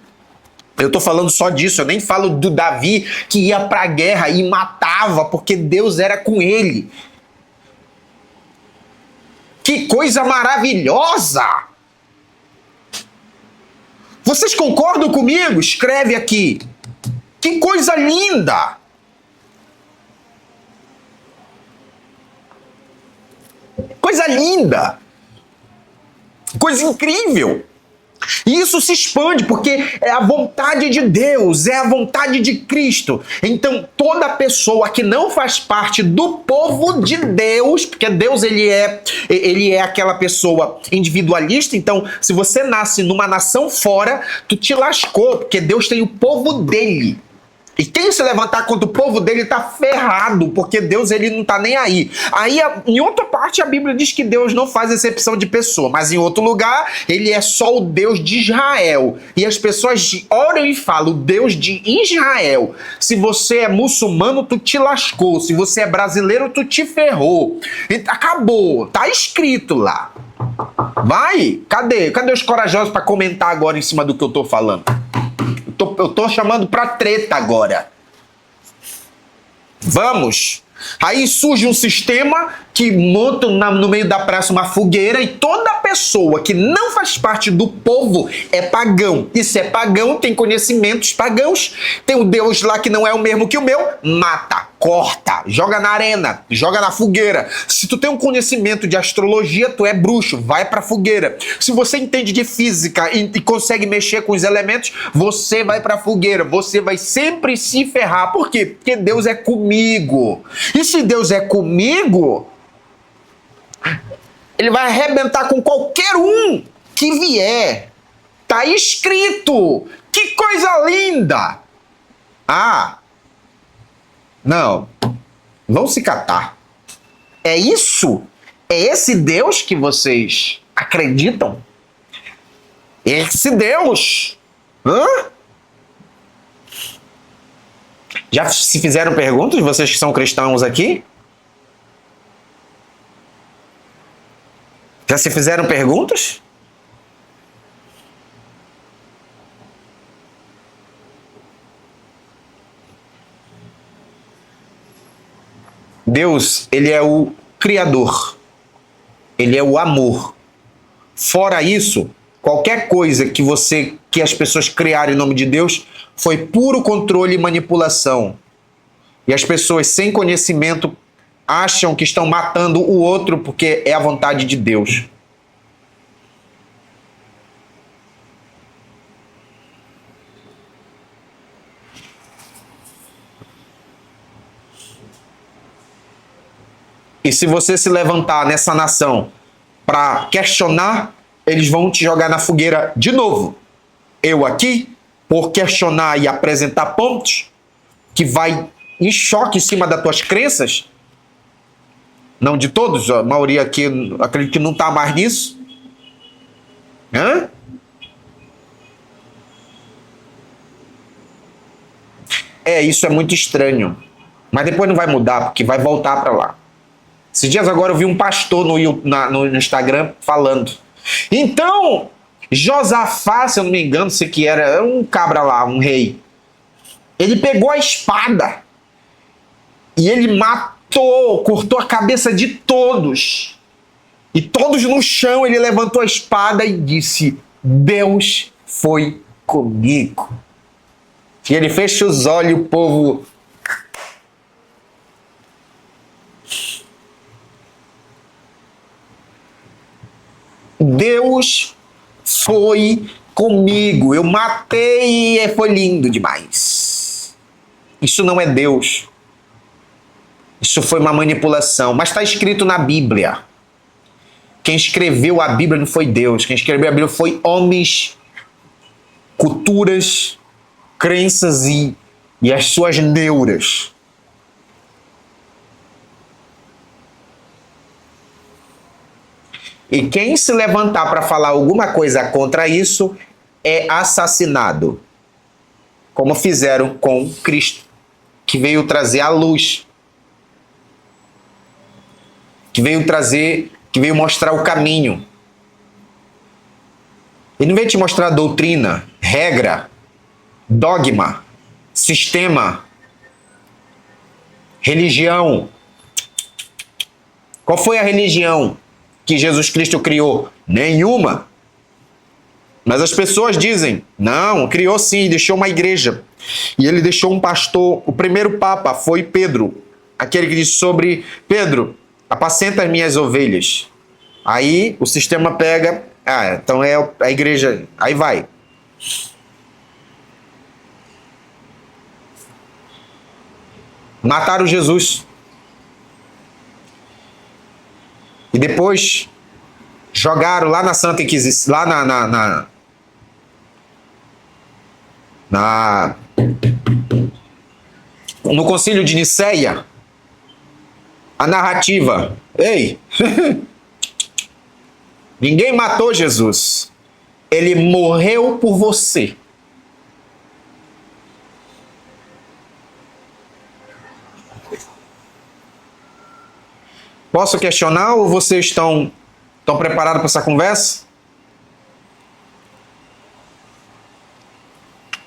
Eu tô falando só disso, eu nem falo do Davi que ia pra guerra e matava, porque Deus era com ele. Que coisa maravilhosa! Vocês concordam comigo? Escreve aqui. Que coisa linda! Coisa linda! Coisa incrível! E isso se expande porque é a vontade de Deus, é a vontade de Cristo. Então, toda pessoa que não faz parte do povo de Deus, porque Deus ele é aquela pessoa individualista, então se você nasce numa nação fora, tu te lascou, porque Deus tem o povo dele. E quem se levantar contra o povo dele está ferrado, porque Deus ele não está nem aí. Aí, em outra parte, a Bíblia diz que Deus não faz exceção de pessoa, mas em outro lugar, ele é só o Deus de Israel. E as pessoas oram e falam, o Deus de Israel. Se você é muçulmano, tu te lascou. Se você é brasileiro, tu te ferrou. E acabou, tá escrito lá. Vai, cadê os corajosos para comentar agora em cima do que eu tô falando? Eu tô chamando pra treta agora. Vamos. Aí surge um sistema que monta no meio da praça uma fogueira e toda pessoa que não faz parte do povo é pagão. E se é pagão, tem conhecimentos pagãos, tem o Deus lá que não é o mesmo que o meu, mata, corta, joga na arena, joga na fogueira. Se tu tem um conhecimento de astrologia, tu é bruxo, vai pra fogueira. Se você entende de física e consegue mexer com os elementos, você vai pra fogueira. Você vai sempre se ferrar. Por quê? Porque Deus é comigo. E se Deus é comigo, ele vai arrebentar com qualquer um que vier. Tá escrito. Que coisa linda. Ah, não. Vão se catar. É isso? É esse Deus que vocês acreditam? Esse Deus? Hã? Já se fizeram perguntas, vocês que são cristãos aqui? Já se fizeram perguntas? Deus, ele é o Criador. Ele é o amor. Fora isso, qualquer coisa que as pessoas criaram em nome de Deus foi puro controle e manipulação. E as pessoas sem conhecimento acham que estão matando o outro porque é a vontade de Deus. E se você se levantar nessa nação para questionar, eles vão te jogar na fogueira de novo. Eu aqui, por questionar e apresentar pontos que vai em choque em cima das tuas crenças, não de todos, a maioria aqui acredito que não está mais nisso. Hã? Isso é muito estranho. Mas depois não vai mudar, porque vai voltar para lá. Esses dias agora eu vi um pastor no Instagram falando. Então, Josafá, se eu não me engano, sei que era um cabra lá, um rei. Ele pegou a espada e ele matou, cortou a cabeça de todos. E todos no chão, ele levantou a espada e disse, Deus foi comigo. E ele fecha os olhos e o povo... Deus foi comigo. Eu matei e foi lindo demais. Isso não é Deus. Isso foi uma manipulação. Mas está escrito na Bíblia. Quem escreveu a Bíblia não foi Deus. Quem escreveu a Bíblia foi homens, culturas, crenças e as suas neuras. E quem se levantar para falar alguma coisa contra isso é assassinado. Como fizeram com Cristo, que veio trazer a luz. Que veio mostrar o caminho. Ele não veio te mostrar doutrina, regra, dogma, sistema, religião. Qual foi a religião que Jesus Cristo criou? Nenhuma. Mas as pessoas dizem, não, criou sim, deixou uma igreja. E ele deixou um pastor, o primeiro papa foi Pedro, aquele que disse sobre Pedro, apacenta as minhas ovelhas. Aí o sistema pega Ah, então é a igreja. Aí vai. Mataram Jesus. E depois jogaram lá na Santa Inquisição, lá no Concílio de Nicéia, a narrativa. Ei, ninguém matou Jesus. Ele morreu por você. Posso questionar ou vocês estão preparados para essa conversa?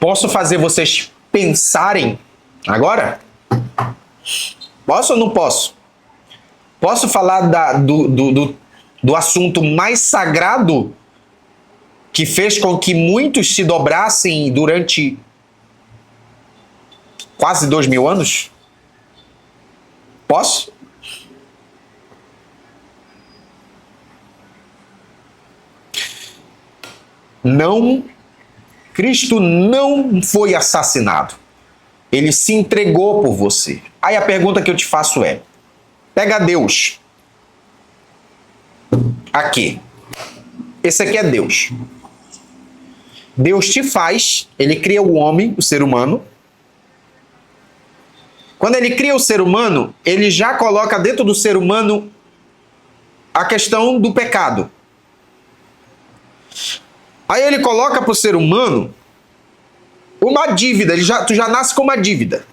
Posso fazer vocês pensarem agora? Posso ou não posso? Posso falar do assunto mais sagrado que fez com que muitos se dobrassem durante quase 2000 anos? Posso? Não, Cristo não foi assassinado. Ele se entregou por você. Aí a pergunta que eu te faço é: pega Deus. Aqui. Esse aqui é Deus. Deus te faz, ele cria o homem, o ser humano. Quando ele cria o ser humano, ele já coloca dentro do ser humano a questão do pecado. Aí ele coloca para o ser humano uma dívida. Tu já nasce com uma dívida.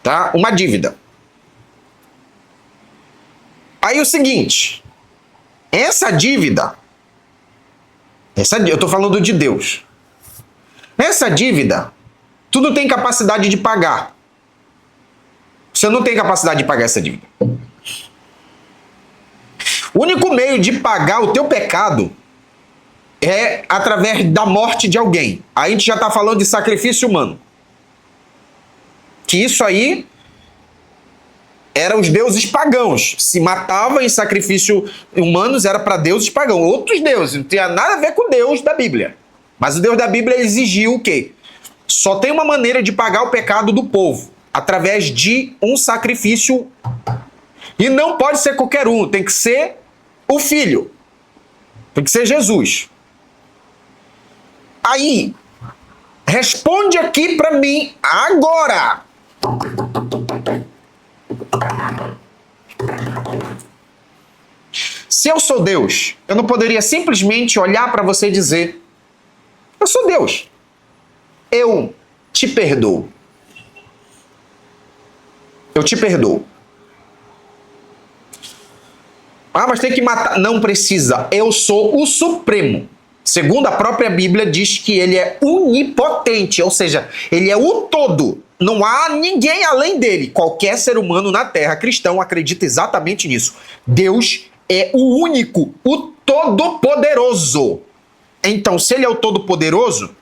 Tá? Uma dívida. Aí o seguinte. Essa dívida. Eu estou falando de Deus. Essa dívida, tu não tem capacidade de pagar. Você não tem capacidade de pagar essa dívida. O único meio de pagar o teu pecado é através da morte de alguém. Aí a gente já está falando de sacrifício humano. Que isso aí eram os deuses pagãos. Se matava em sacrifício humanos, era para deuses pagãos. Outros deuses. Não tinha nada a ver com o Deus da Bíblia. Mas o Deus da Bíblia exigiu o quê? Só tem uma maneira de pagar o pecado do povo. Através de um sacrifício. E não pode ser qualquer um. Tem que ser o Filho. Tem que ser Jesus. Aí, responde aqui para mim agora. Se eu sou Deus, eu não poderia simplesmente olhar para você e dizer: eu sou Deus. Eu te perdoo. Eu te perdoo. Ah, mas tem que matar. Não precisa. Eu sou o Supremo. Segundo a própria Bíblia, diz que ele é onipotente, ou seja, ele é o todo. Não há ninguém além dele. Qualquer ser humano na Terra cristão acredita exatamente nisso. Deus é o único, o todo-poderoso. Então, se ele é o todo-poderoso,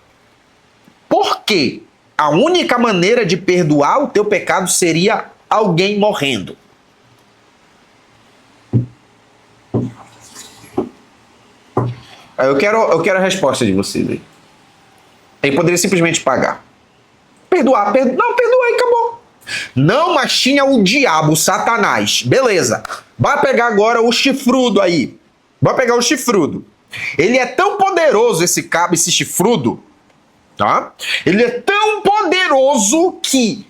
por que a única maneira de perdoar o teu pecado seria alguém morrendo? Eu quero a resposta de vocês aí. Ele poderia simplesmente pagar. Perdoar. Não, perdoa e acabou. Não, mas tinha o diabo, o Satanás. Beleza. Vai pegar agora o chifrudo aí. Vai pegar o chifrudo. Ele é tão poderoso, esse chifrudo, tá? Ele é tão poderoso que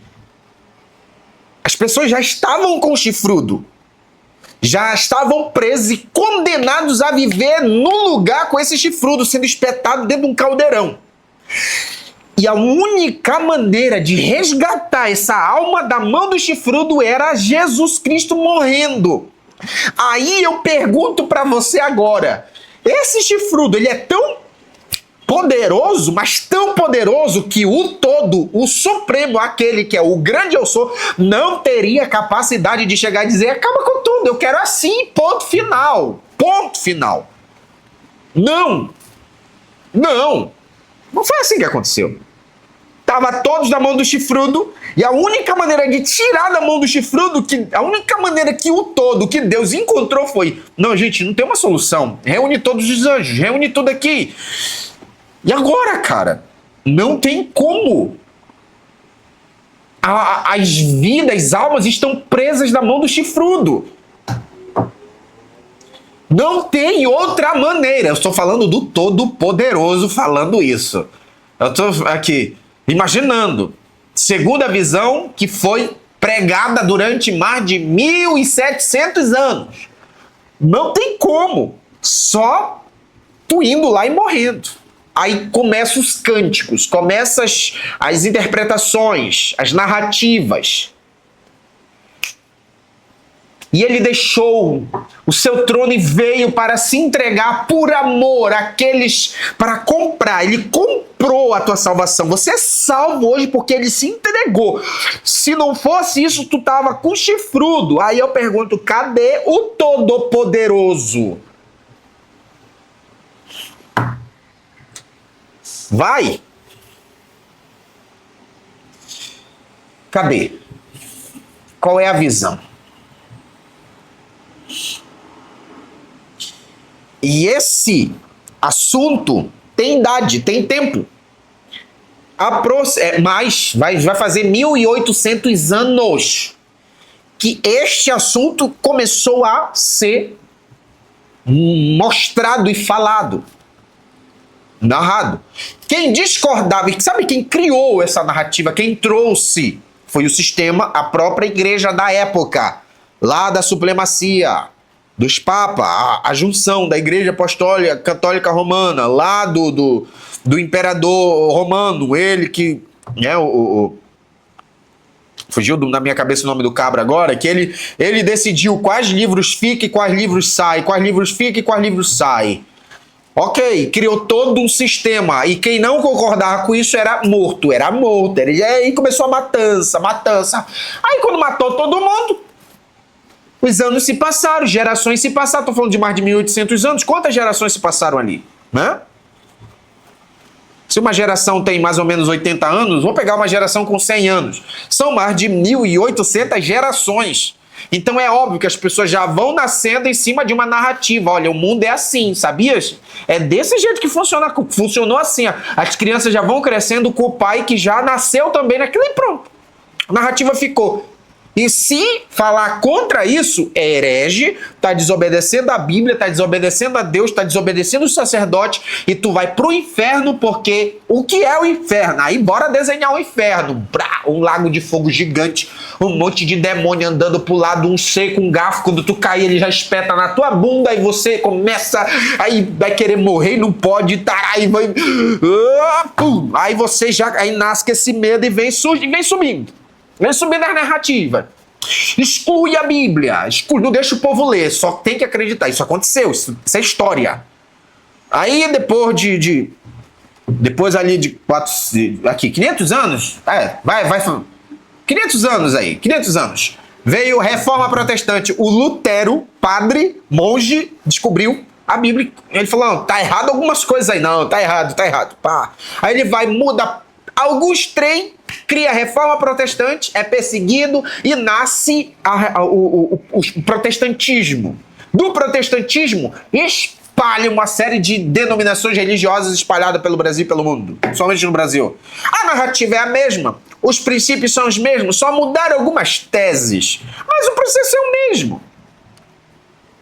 as pessoas já estavam com o chifrudo. Já estavam presos e condenados a viver num lugar com esse chifrudo sendo espetado dentro de um caldeirão. E a única maneira de resgatar essa alma da mão do chifrudo era Jesus Cristo morrendo. Aí eu pergunto para você agora, esse chifrudo, ele é tão poderoso, mas tão poderoso que o todo, o supremo, aquele que é o grande eu sou, não teria capacidade de chegar e dizer: acaba com tudo, eu quero assim, ponto final. Ponto final. Não. Não. Não foi assim que aconteceu. Tava todos na mão do chifrudo, e a única maneira de tirar da mão do chifrudo, a única maneira que que Deus encontrou foi, não, gente, não tem uma solução, reúne todos os anjos, reúne tudo aqui. E agora, cara, não tem como. As vidas, as almas estão presas na mão do chifrudo. Não tem outra maneira. Eu estou falando do Todo-Poderoso falando isso. Eu estou aqui imaginando. Segundo a visão que foi pregada durante mais de 1.700 anos. Não tem como. Só tu indo lá e morrendo. Aí começam os cânticos, começam as interpretações, as narrativas. E ele deixou o seu trono e veio para se entregar por amor àqueles, para comprar. Ele comprou a tua salvação. Você é salvo hoje porque ele se entregou. Se não fosse isso, tu tava com chifrudo. Aí eu pergunto, cadê o Todo-Poderoso? Vai! Cadê? Qual é a visão? E esse assunto tem idade, tem tempo. Mas vai fazer 1.800 anos que este assunto começou a ser mostrado e falado, narrado. Quem discordava, sabe quem criou essa narrativa, quem trouxe, foi o sistema, a própria igreja da época, lá da supremacia dos papas, a junção da igreja apostólica católica romana, lá do imperador romano, ele que, né, fugiu na minha cabeça o nome do cabra agora, que ele decidiu quais livros ficam e quais livros saem, quais livros ficam e quais livros saem. Ok, criou todo um sistema, e quem não concordava com isso era morto. E aí começou a matança. Aí quando matou todo mundo, os anos se passaram, gerações se passaram. Estou falando de mais de 1.800 anos. Quantas gerações se passaram ali? Né? Se uma geração tem mais ou menos 80 anos, vou pegar uma geração com 100 anos. São mais de 1.800 gerações. Então é óbvio que as pessoas já vão nascendo em cima de uma narrativa. Olha, o mundo é assim, sabias? É desse jeito que funcionou assim. As crianças já vão crescendo com o pai que já nasceu também naquilo e pronto. A narrativa ficou. E se falar contra isso, é herege, está desobedecendo a Bíblia, está desobedecendo a Deus, está desobedecendo o sacerdote, e tu vai pro inferno, porque o que é o inferno? Aí bora desenhar o inferno. Um lago de fogo gigante, um monte de demônio andando pro lado, um ser com um garfo, quando tu cair ele já espeta na tua bunda, e você começa, aí vai querer morrer e não pode, aí vai... Aí você já, aí nasce esse medo e vem subindo. Vem subir na narrativa. Exclui a Bíblia. Não deixa o povo ler. Só tem que acreditar. Isso aconteceu. Isso é história. Aí depois ali de 500 anos. 500 anos aí. 500 anos. Veio Reforma Protestante. O Lutero, padre, monge, descobriu a Bíblia. Ele falou, não, tá errado algumas coisas aí. Não, tá errado. Pá. Aí ele vai, muda alguns trem, cria a Reforma Protestante, é perseguido e nasce o protestantismo. Do protestantismo, espalha uma série de denominações religiosas espalhadas pelo Brasil e pelo mundo, somente no Brasil. A narrativa é a mesma, os princípios são os mesmos, só mudaram algumas teses, mas o processo é o mesmo.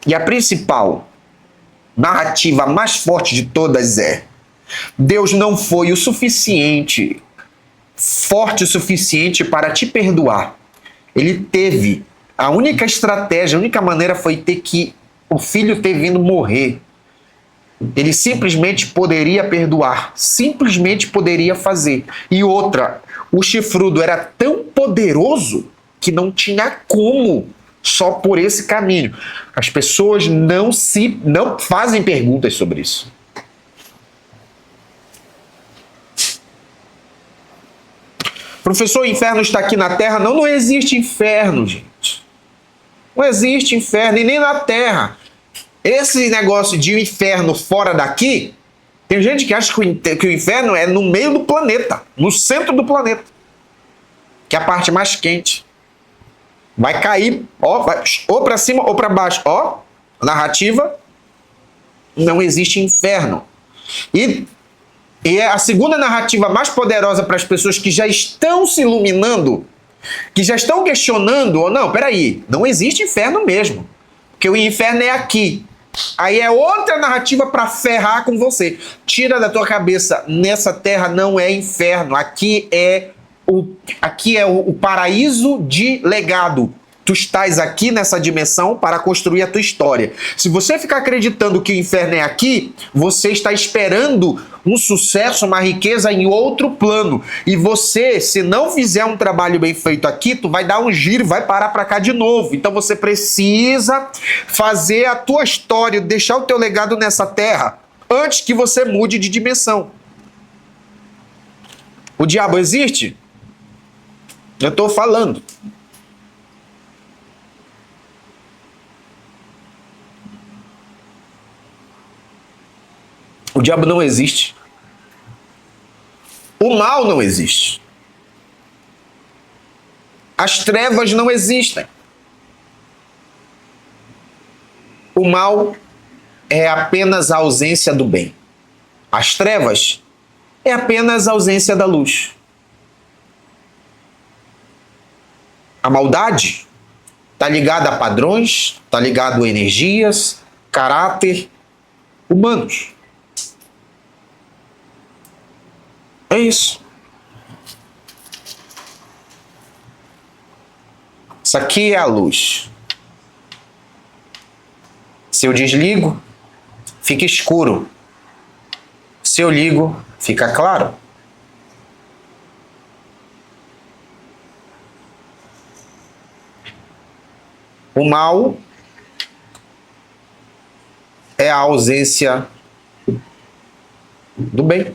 E a principal narrativa mais forte de todas é: Deus não foi o suficiente, forte o suficiente para te perdoar. Ele teve, a única estratégia, a única maneira foi ter que o filho ter vindo morrer. Ele simplesmente poderia perdoar, simplesmente poderia fazer. E outra, o chifrudo era tão poderoso que não tinha como só por esse caminho. As pessoas não fazem perguntas sobre isso. Professor, o inferno está aqui na Terra? Não existe inferno, gente. Não existe inferno, e nem na Terra. Esse negócio de inferno fora daqui Tem gente que acha que o inferno é no meio do planeta, no centro do planeta, que é a parte mais quente. Vai cair, ó, ou para cima ou para baixo. Ó, narrativa, não existe inferno. E é a segunda narrativa mais poderosa para as pessoas que já estão se iluminando, que já estão questionando, ou não, peraí, não existe inferno mesmo, porque o inferno é aqui. Aí é outra narrativa para ferrar com você. Tira da tua cabeça, nessa terra não é inferno, aqui é o paraíso de legado. Tu estás aqui nessa dimensão para construir a tua história. Se você ficar acreditando que o inferno é aqui, você está esperando um sucesso, uma riqueza em outro plano. E você, se não fizer um trabalho bem feito aqui, tu vai dar um giro e vai parar para cá de novo. Então você precisa fazer a tua história, deixar o teu legado nessa terra antes que você mude de dimensão. O diabo existe? Eu estou falando. O diabo não existe. O mal não existe. As trevas não existem. O mal é apenas a ausência do bem. As trevas é apenas a ausência da luz. A maldade está ligada a padrões, está ligado a energias, caráter humanos. É isso. Isso aqui é a luz. Se eu desligo, fica escuro. Se eu ligo, fica claro. O mal é a ausência do bem.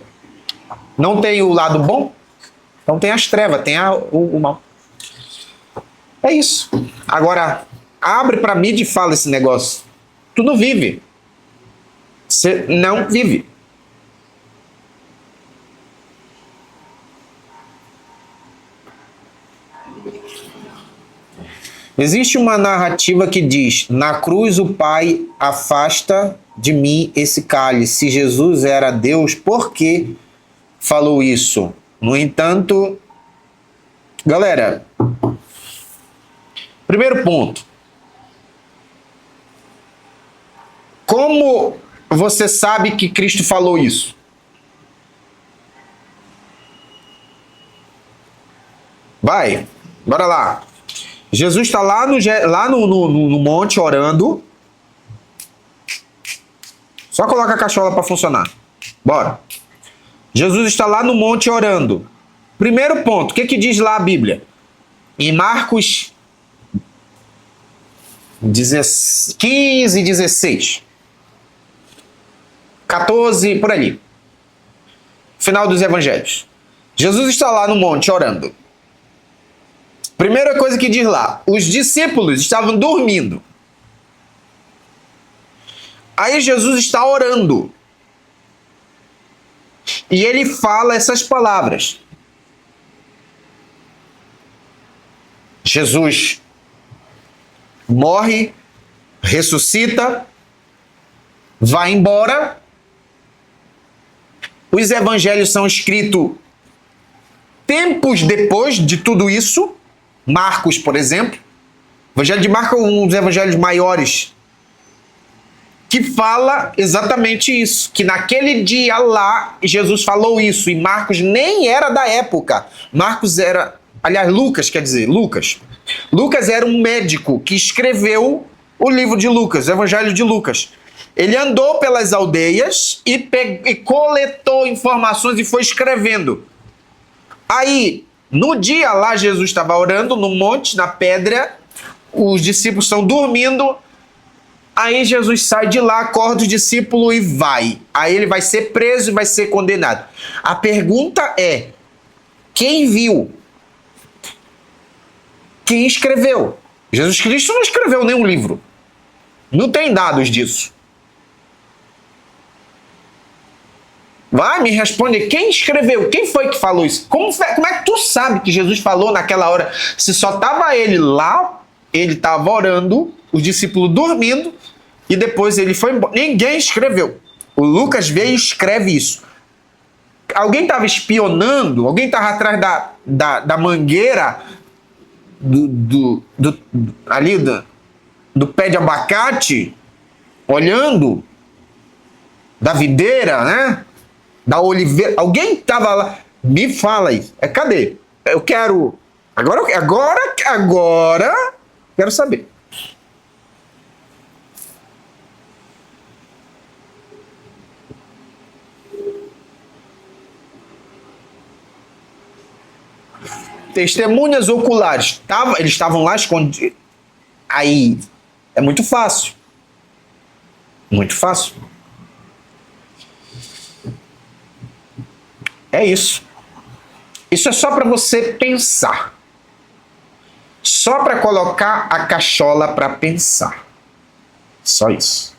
Não tem o lado bom, então tem as trevas, tem o mal. É isso. Agora, abre para mim e fala esse negócio. Tu não vive. Você não vive. Existe uma narrativa que diz: na cruz o Pai afasta de mim esse cálice. Se Jesus era Deus, por que falou isso? No entanto, galera, primeiro ponto. Como você sabe que Cristo falou isso? Vai, bora lá. Jesus está lá no monte orando. Só coloca a cachola para funcionar. Bora. Jesus está lá no monte orando. Primeiro ponto, o que diz lá a Bíblia? Em Marcos 15, 16. 14, por ali. Final dos evangelhos. Jesus está lá no monte orando. Primeira coisa que diz lá, os discípulos estavam dormindo. Aí Jesus está orando. E ele fala essas palavras. Jesus morre, ressuscita, vai embora. Os evangelhos são escritos tempos depois de tudo isso. Marcos, por exemplo. O evangelho de Marcos é um dos evangelhos maiores que fala exatamente isso, que naquele dia lá Jesus falou isso, e Marcos nem era da época. Marcos era, aliás, Lucas era um médico que escreveu o livro de Lucas, o evangelho de Lucas. Ele andou pelas aldeias e coletou informações e foi escrevendo. Aí, no dia lá, Jesus estava orando no monte, na pedra, os discípulos estão dormindo. Aí Jesus sai de lá, acorda o discípulo e vai. Aí ele vai ser preso e vai ser condenado. A pergunta é, quem viu? Quem escreveu? Jesus Cristo não escreveu nenhum livro. Não tem dados disso. Vai, me responde, quem escreveu? Quem foi que falou isso? Como é que tu sabe que Jesus falou naquela hora? Se só estava ele lá, ele estava orando, os discípulos dormindo, e depois ele foi embora. Ninguém escreveu. O Lucas veio e escreve isso. Alguém estava espionando? Alguém estava atrás da mangueira ali do pé de abacate, olhando da videira, né? Da oliveira. Alguém estava lá. Me fala aí. Cadê? Eu quero. Agora quero saber. Testemunhas oculares. Eles estavam lá escondidos. Aí é muito fácil. Muito fácil. É isso. Isso é só para você pensar. Só para colocar a cachola para pensar. Só isso.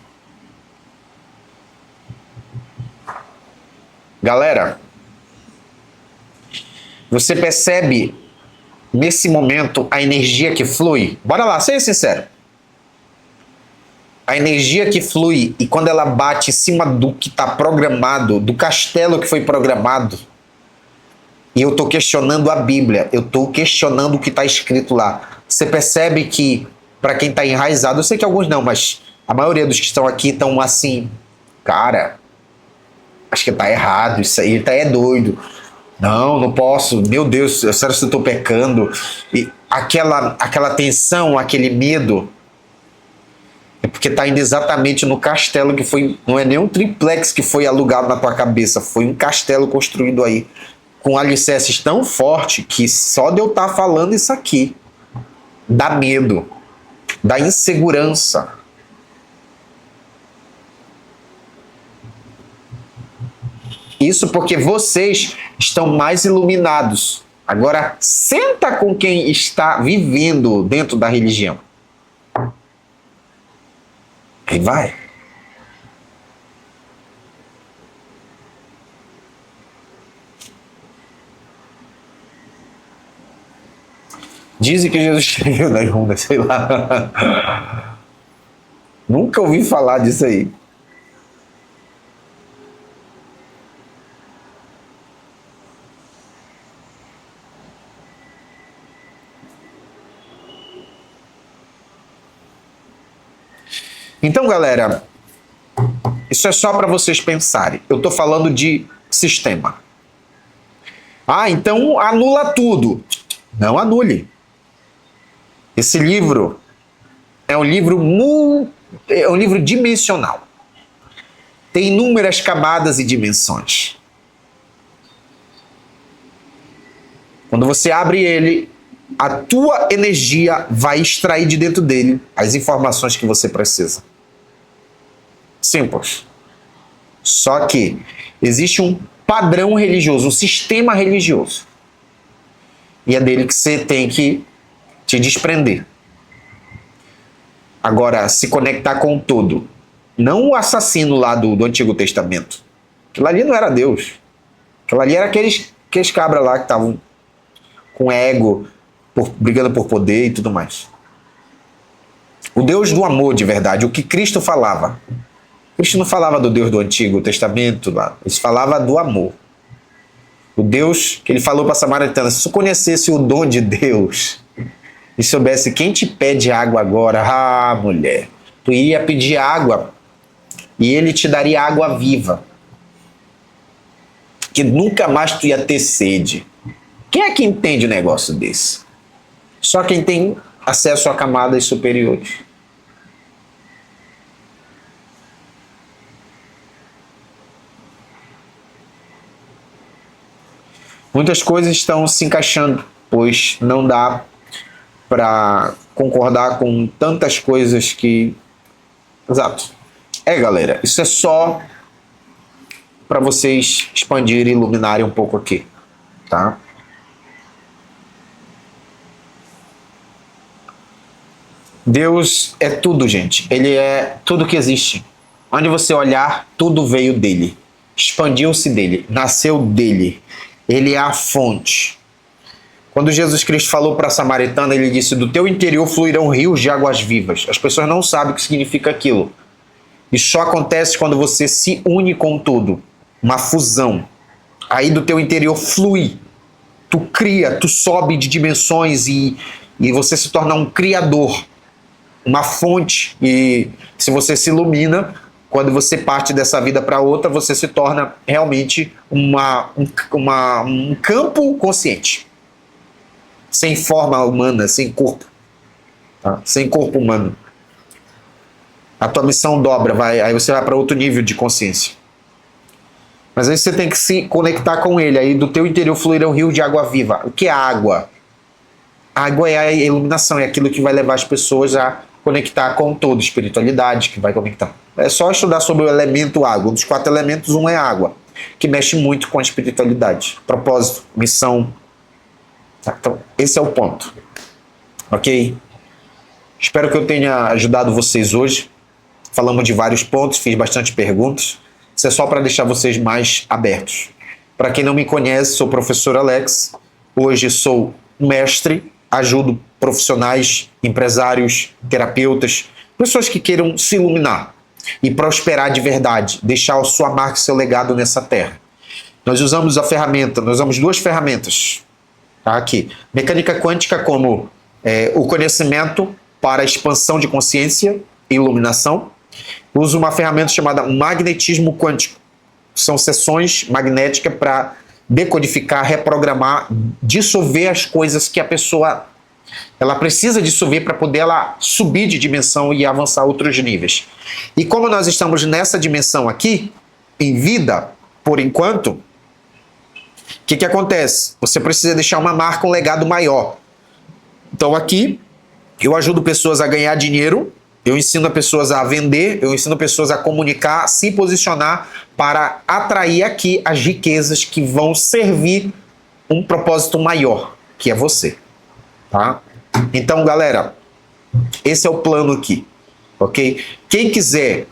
Galera, você percebe nesse momento a energia que flui? Bora lá, seja sincero. A energia que flui e quando ela bate em cima do que está programado, do castelo que foi programado, e eu estou questionando a Bíblia, eu estou questionando o que está escrito lá. Você percebe que, para quem está enraizado, eu sei que alguns não, mas a maioria dos que estão aqui estão assim, cara, acho que está errado, isso aí é doido. Não posso, meu Deus, sério se eu estou pecando. E aquela tensão, aquele medo, é porque está indo exatamente no castelo que foi, não é nem um triplex que foi alugado na tua cabeça, foi um castelo construído aí, com alicerces tão forte que só de eu estar falando isso aqui, dá medo, dá insegurança. Isso porque vocês estão mais iluminados. Agora, senta com quem está vivendo dentro da religião. Aí vai. Dizem que Jesus escreveu nas rundas, sei lá. Nunca ouvi falar disso aí. Então, galera, isso é só para vocês pensarem. Eu estou falando de sistema. Então anula tudo. Não anule. Esse livro é um livro dimensional. Tem inúmeras camadas e dimensões. Quando você abre ele, a tua energia vai extrair de dentro dele as informações que você precisa. Simples. Só que existe um padrão religioso, um sistema religioso. E é dele que você tem que te desprender. Agora, se conectar com o todo. Não o assassino lá do Antigo Testamento. Aquilo ali não era Deus. Aquilo ali era aqueles cabras lá que estavam com ego, brigando por poder e tudo mais. O Deus do amor de verdade, o que Cristo falava. Cristo não falava do Deus do Antigo Testamento, lá. Ele falava do amor. O Deus que ele falou para a Samaritana, se tu conhecesse o dom de Deus e soubesse quem te pede água agora, mulher, tu iria pedir água e ele te daria água viva. Que nunca mais tu ia ter sede. Quem é que entende um negócio desse? Só quem tem acesso a camadas superiores. Muitas coisas estão se encaixando, pois não dá para concordar com tantas coisas que... Exato. Galera, isso é só para vocês expandirem e iluminarem um pouco aqui, tá? Deus é tudo, gente. Ele é tudo que existe. Onde você olhar, tudo veio dele. expandiu-se dele, nasceu dele. Ele é a fonte. Quando Jesus Cristo falou para a samaritana, ele disse: do teu interior fluirão rios de águas vivas. As pessoas não sabem o que significa aquilo. Isso só acontece quando você se une com tudo. Uma fusão. Aí do teu interior flui. Tu cria, tu sobe de dimensões e você se torna um criador. Uma fonte. E se você se ilumina, quando você parte dessa vida para outra, você se torna realmente um campo consciente. Sem forma humana, sem corpo. Tá? Sem corpo humano. A tua missão dobra, aí você vai para outro nível de consciência. Mas aí você tem que se conectar com ele. Aí do teu interior fluirá um rio de água viva. O que é água? Água é a iluminação, é aquilo que vai levar as pessoas a conectar com todo, espiritualidade, que vai conectar. É só estudar sobre o elemento água. Um dos 4 elementos, um é água, que mexe muito com a espiritualidade. Propósito, missão. Então, esse é o ponto. Ok? Espero que eu tenha ajudado vocês hoje. Falamos de vários pontos, fiz bastante perguntas. Isso é só para deixar vocês mais abertos. Para quem não me conhece, sou o professor Alex. Hoje sou mestre, ajudo profissionais, empresários, terapeutas, pessoas que queiram se iluminar e prosperar de verdade, deixar a sua marca e seu legado nessa terra. Nós usamos nós usamos 2 ferramentas. Tá? Aqui, mecânica quântica como o conhecimento para expansão de consciência e iluminação. Uso uma ferramenta chamada magnetismo quântico. São sessões magnéticas para decodificar, reprogramar, dissolver as coisas que a pessoa ela precisa dissolver para poder ela subir de dimensão e avançar a outros níveis. E como nós estamos nessa dimensão aqui, em vida, por enquanto, o que acontece? Você precisa deixar uma marca, um legado maior. Então aqui, eu ajudo pessoas a ganhar dinheiro, eu ensino pessoas a vender, eu ensino pessoas a comunicar, se posicionar para atrair aqui as riquezas que vão servir um propósito maior, que é você. Tá? Então, galera, esse é o plano aqui, ok? Quem quiser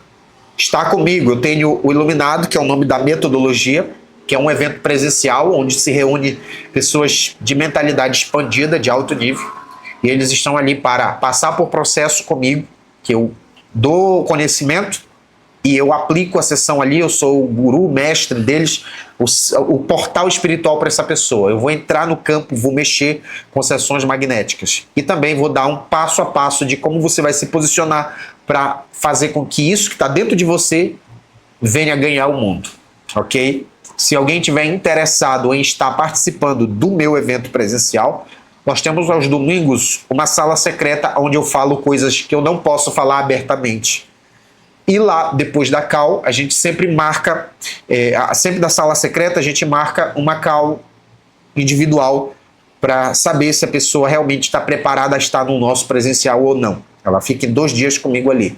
estar comigo, eu tenho o Iluminado, que é o nome da metodologia, que é um evento presencial, onde se reúne pessoas de mentalidade expandida, de alto nível, e eles estão ali para passar por processo comigo, que eu dou conhecimento e eu aplico a sessão ali, eu sou o guru, o mestre deles, o portal espiritual para essa pessoa. Eu vou entrar no campo, vou mexer com sessões magnéticas. E também vou dar um passo a passo de como você vai se posicionar para fazer com que isso que está dentro de você venha ganhar o mundo. Ok? Se alguém tiver interessado em estar participando do meu evento presencial, nós temos aos domingos uma sala secreta onde eu falo coisas que eu não posso falar abertamente. E lá, depois da call, a gente sempre marca, sempre da sala secreta, a gente marca uma call individual para saber se a pessoa realmente está preparada a estar no nosso presencial ou não. Ela fica 2 dias comigo ali.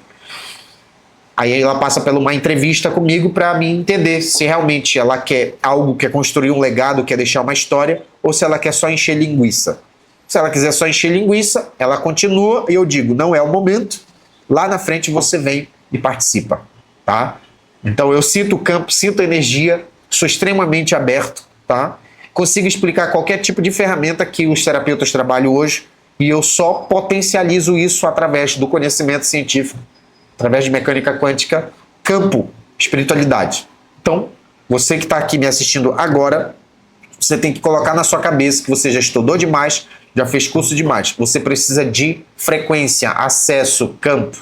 Aí ela passa por uma entrevista comigo para me entender se realmente ela quer algo, quer construir um legado, quer deixar uma história, ou se ela quer só encher linguiça. Se ela quiser só encher linguiça, ela continua e eu digo, não é o momento, lá na frente você vem e participa, tá? Então eu sinto o campo, sinto a energia, sou extremamente aberto, tá? Consigo explicar qualquer tipo de ferramenta que os terapeutas trabalham hoje e eu só potencializo isso através do conhecimento científico, através de mecânica quântica, campo, espiritualidade. Então, você que está aqui me assistindo agora, você tem que colocar na sua cabeça que você já estudou demais, já fez curso demais. Você precisa de frequência, acesso, campo.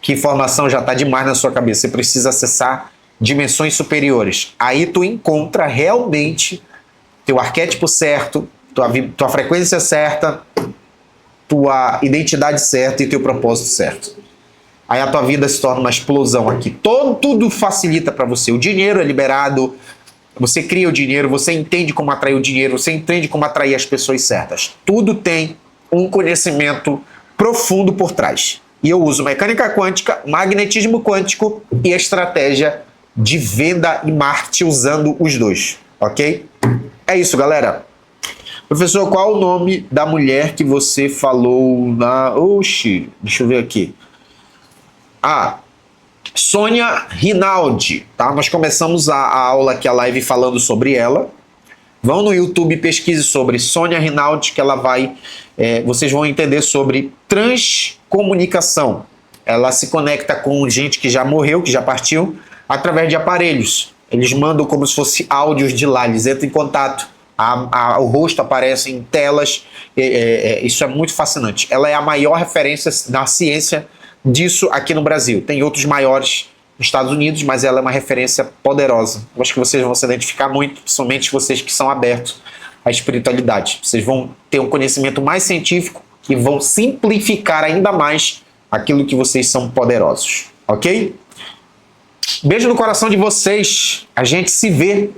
Que informação já está demais na sua cabeça. Você precisa acessar dimensões superiores. Aí tu encontra realmente teu arquétipo certo, tua frequência certa, tua identidade certa e teu propósito certo. Aí a tua vida se torna uma explosão aqui. Tudo facilita para você. O dinheiro é liberado, você cria o dinheiro, você entende como atrair o dinheiro, você entende como atrair as pessoas certas. Tudo tem um conhecimento profundo por trás. E eu uso mecânica quântica, magnetismo quântico e estratégia de venda e marketing usando os 2, ok? É isso, galera. Professor, qual o nome da mulher que você falou na... Oxi, deixa eu ver aqui. Sônia Rinaldi, tá? Nós começamos a aula aqui, a live, falando sobre ela. Vão no YouTube, pesquise sobre Sônia Rinaldi, que ela vai... vocês vão entender sobre transcomunicação. Ela se conecta com gente que já morreu, que já partiu, através de aparelhos. Eles mandam como se fosse áudios de lá, eles entram em contato. O rosto aparece em telas. Isso é muito fascinante. Ela é a maior referência na ciência disso aqui no Brasil. Tem outros maiores nos Estados Unidos, mas ela é uma referência poderosa. Eu acho que vocês vão se identificar muito, principalmente vocês que são abertos à espiritualidade. Vocês vão ter um conhecimento mais científico e vão simplificar ainda mais aquilo que vocês são poderosos. Ok? Beijo no coração de vocês. A gente se vê